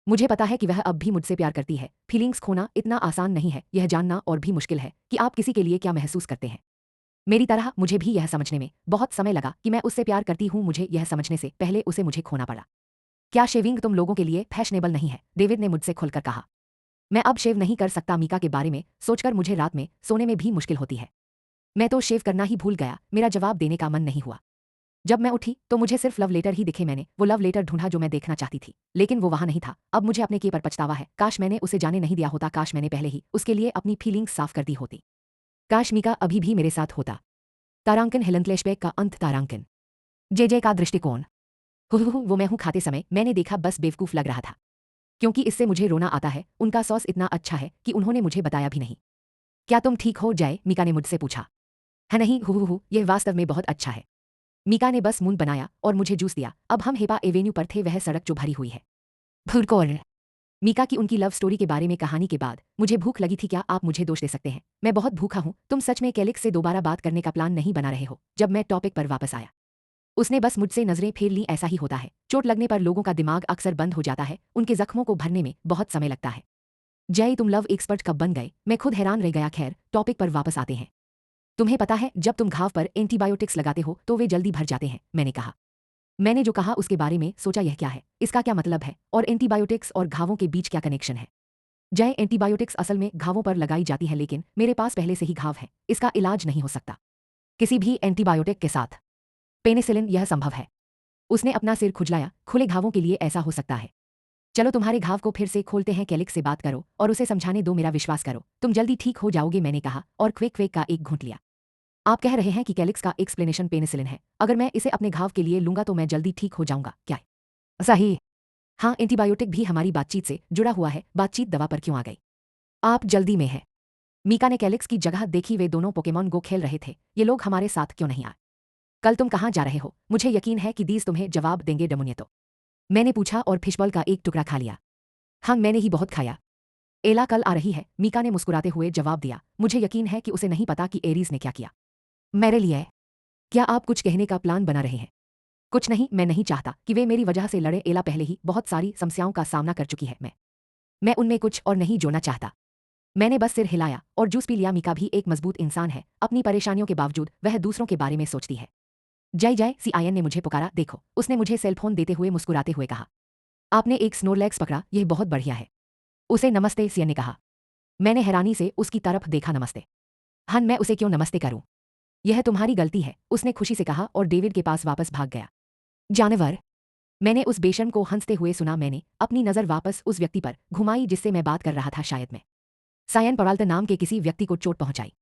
मुझे पता है कि वह अब भी मुझसे प्यार करती है। फीलिंग्स खोना इतना आसान नहीं है, यह जानना और भी मुश्किल है कि आप किसी के लिए क्या महसूस करते हैं। मेरी तरह मुझे भी यह समझने में बहुत समय लगा कि मैं उससे प्यार करती हूँ। मुझे यह समझने से पहले उसे मुझे खोना पड़ा। क्या शेविंग तुम लोगों के लिए फैशनेबल नहीं है? डेविड ने मुझसे खुलकर कहा। मैं अब शेव नहीं कर सकता। मीका के बारे में सोचकर मुझे रात में सोने में भी मुश्किल होती है। मैं तो शेव करना ही भूल गया। मेरा जवाब देने का मन नहीं हुआ। जब मैं उठी तो मुझे सिर्फ लव लेटर ही दिखे। मैंने वो लव लेटर ढूंढा जो मैं देखना चाहती थी, लेकिन वो वहां नहीं था। अब मुझे अपने किए पर पछतावा है। काश मैंने उसे जाने नहीं दिया होता। काश मैंने पहले ही उसके लिए अपनी फीलिंग्स साफ कर दी होती। काश मीका अभी भी मेरे साथ होता। तारांकन, हेलन फ्लैशबैक का अंत। तारांकन, जे का दृष्टिकोण। वो मैं हूं। खाते समय मैंने देखा, बस बेवकूफ लग रहा था, क्योंकि इससे मुझे रोना आता है। उनका सॉस इतना अच्छा है कि उन्होंने मुझे बताया भी नहीं। क्या तुम ठीक हो जाए? मीका ने मुझसे पूछा। है नहीं, यह वास्तव में बहुत अच्छा है। मीका ने बस मुंह बनाया और मुझे जूस दिया। अब हम हेपा एवेन्यू पर थे, वह सड़क जो भरी हुई है। भूरकोर मीका की उनकी लव स्टोरी के बारे में कहानी के बाद मुझे भूख लगी थी। क्या आप मुझे दोष दे सकते हैं? मैं बहुत भूखा हूं। तुम सच में कैलिक्स से दोबारा बात करने का प्लान नहीं बना रहे हो? जब मैं टॉपिक पर वापस आया उसने बस मुझसे नजरें फेर ली। ऐसा ही होता है, चोट लगने पर लोगों का दिमाग अक्सर बंद हो जाता है। उनके जख्मों को भरने में बहुत समय लगता है। जय, तुम लव एक्सपर्ट कब बन गए? मैं खुद हैरान रह गया। खैर, टॉपिक पर वापस आते हैं। तुम्हें पता है जब तुम घाव पर एंटीबायोटिक्स लगाते हो तो वे जल्दी भर जाते हैं, मैंने कहा। मैंने जो कहा उसके बारे में सोचा, यह क्या है, इसका क्या मतलब है, और एंटीबायोटिक्स और घावों के बीच क्या कनेक्शन है? जय, एंटीबायोटिक्स असल में घावों पर लगाई जाती है, लेकिन मेरे पास पहले से ही घाव है, इसका इलाज नहीं हो सकता किसी भी एंटीबायोटिक के साथ। पेनिसिलिन, यह संभव है। उसने अपना सिर खुजलाया। खुले घावों के लिए ऐसा हो सकता है। चलो तुम्हारे घाव को फिर से खोलते हैं। कैलिक्स से बात करो और उसे समझाने दो। मेरा विश्वास करो, तुम जल्दी ठीक हो जाओगे, मैंने कहा और क्वेक क्वेक का एक घूंट लिया। आप कह रहे हैं कि कैलिक्स का एक्सप्लेनेशन पेनिसिलिन है? अगर मैं इसे अपने घाव के लिए लूंगा तो मैं जल्दी ठीक हो जाऊंगा, क्या? सही। हाँ, एंटीबायोटिक भी हमारी बातचीत से जुड़ा हुआ है। बातचीत दवा पर क्यों आ गई? आप जल्दी में है। मीका ने कैलिक्स की जगह देखी। वे दोनों पोकेमॉन गो खेल रहे थे। ये लोग हमारे साथ क्यों नहीं आए? कल तुम कहाँ जा रहे हो? मुझे यकीन है कि दीज तुम्हें जवाब देंगे, डमुनियतो। मैंने पूछा और फिशबॉल का एक टुकड़ा खा लिया। हाँ, मैंने ही बहुत खाया। एला कल आ रही है, मीका ने मुस्कुराते हुए जवाब दिया। मुझे यकीन है कि उसे नहीं पता कि एरीज ने क्या किया मेरे लिए। क्या आप कुछ कहने का प्लान बना रहे हैं? कुछ नहीं, मैं नहीं चाहता कि वे मेरी वजह से लड़े। एला पहले ही बहुत सारी समस्याओं का सामना कर चुकी है। मैं उनमें कुछ और नहीं जोड़ना चाहता। मैंने बस सिर हिलाया और जूस पी लिया। मीका भी एक मजबूत इंसान है। अपनी परेशानियों के बावजूद वह दूसरों के बारे में सोचती है। जय जय, CIN ने मुझे पुकारा। देखो, उसने मुझे सेलफोन देते हुए मुस्कुराते हुए कहा। आपने एक स्नोरलैक्स पकड़ा, यह बहुत बढ़िया है। उसे नमस्ते, सीएन ने कहा। मैंने हैरानी से उसकी तरफ देखा। नमस्ते? हन, मैं उसे क्यों नमस्ते करूं? यह तुम्हारी गलती है, उसने खुशी से कहा और डेविड के पास वापस भाग गया। जानवर, मैंने उस बेशर्म को हंसते हुए सुना। मैंने अपनी नजर वापस उस व्यक्ति पर घुमाई जिससे मैं बात कर रहा था। शायद मैं सायन पराल्ता नाम के किसी व्यक्ति को चोट पहुंचाई।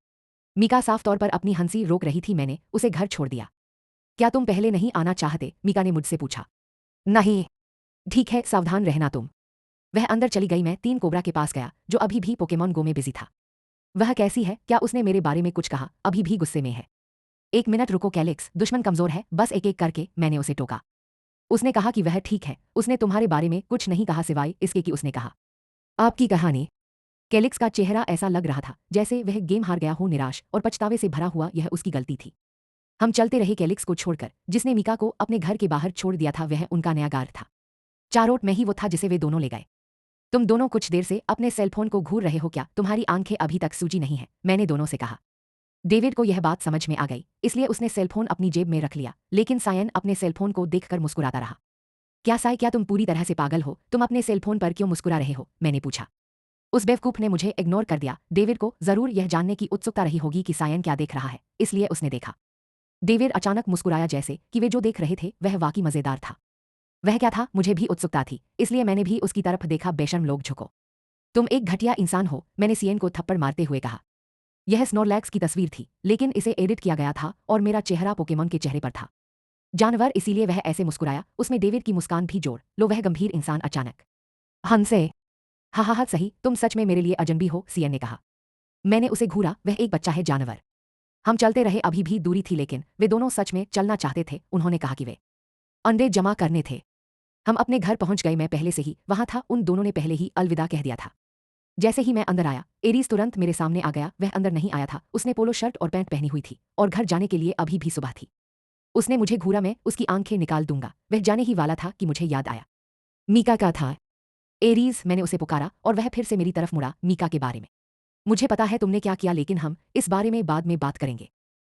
मीका साफ तौर पर अपनी हंसी रोक रही थी। मैंने उसे घर छोड़ दिया। क्या तुम पहले नहीं आना चाहते? मीका ने मुझसे पूछा। नहीं। ठीक है, सावधान रहना तुम। वह अंदर चली गई। मैं तीन कोबरा के पास गया जो अभी भी पोकेमॉन गो में बिजी था। वह कैसी है? क्या उसने मेरे बारे में कुछ कहा? अभी भी गुस्से में है? एक मिनट रुको कैलिक्स, दुश्मन कमजोर है, बस एक एक करके, मैंने उसे टोका। उसने कहा कि वह ठीक है, उसने तुम्हारे बारे में कुछ नहीं कहा सिवाय इसके कि उसने कहा आपकी कहानी। कैलिक्स का चेहरा ऐसा लग रहा था जैसे वह गेम हार गया हो, निराश और पछतावे से भरा हुआ। यह उसकी गलती थी। हम चलते रहे कैलिक्स को छोड़कर, जिसने मीका को अपने घर के बाहर छोड़ दिया था। वह उनका नया गार्ड था। चारोट में ही वो था जिसे वे दोनों ले गए। तुम दोनों कुछ देर से अपने सेलफोन को घूर रहे हो क्या? तुम्हारी आंखें अभी तक सूजी नहीं है, मैंने दोनों से कहा। डेविड को यह बात समझ में आ गई, इसलिए उसने सेलफोन अपनी जेब में रख लिया। लेकिन सायन अपने सेलफोन को देखकर मुस्कुराता रहा। क्या साय, क्या तुम पूरी तरह से पागल हो? तुम अपने सेलफोन पर क्यों मुस्कुरा रहे हो? मैंने पूछा। उस बेवकूफ ने मुझे इग्नोर कर दिया। डेविड को जरूर यह जानने की उत्सुकता रही होगी कि सायन क्या देख रहा है, इसलिए उसने देखा। डेविड अचानक मुस्कुराया जैसे कि वे जो देख रहे थे वह वाकई मजेदार था। वह क्या था? मुझे भी उत्सुकता थी, इसलिए मैंने भी उसकी तरफ देखा। बेशर्म लोग, झुको। तुम एक घटिया इंसान हो, मैंने सीएन को थप्पड़ मारते हुए कहा। यह स्नोरलैक्स की तस्वीर थी, लेकिन इसे एडिट किया गया था और मेरा चेहरा पोकेमॉन के चेहरे पर था। जानवर, इसीलिए वह ऐसे मुस्कुराया। उसमें डेविड की मुस्कान भी जोड़ लो, वह गंभीर इंसान अचानक हंसे। हा, सही, तुम सच में मेरे लिए अजनबी हो, सीएन ने कहा। मैंने उसे घूरा। वह एक बच्चा है, जानवर। हम चलते रहे, अभी भी दूरी थी, लेकिन वे दोनों सच में चलना चाहते थे। उन्होंने कहा कि वे अंडे जमा करने थे। हम अपने घर पहुंच गए। मैं पहले से ही वहां था, उन दोनों ने पहले ही अलविदा कह दिया था। जैसे ही मैं अंदर आया, एरीज तुरंत मेरे सामने आ गया। वह अंदर नहीं आया था, उसने पोलो शर्ट और पैंट पहनी हुई थी और घर जाने के लिए अभी भी सुबह थी। उसने मुझे घूरा, मैं उसकी आंखें निकाल दूंगा। वह जाने ही वाला था कि मुझे याद आया। मीका का था। एरीज, मैंने उसे पुकारा और वह फिर से मेरी तरफ मुड़ा। मीका के बारे में मुझे पता है तुमने क्या किया, लेकिन हम इस बारे में बाद में बात करेंगे।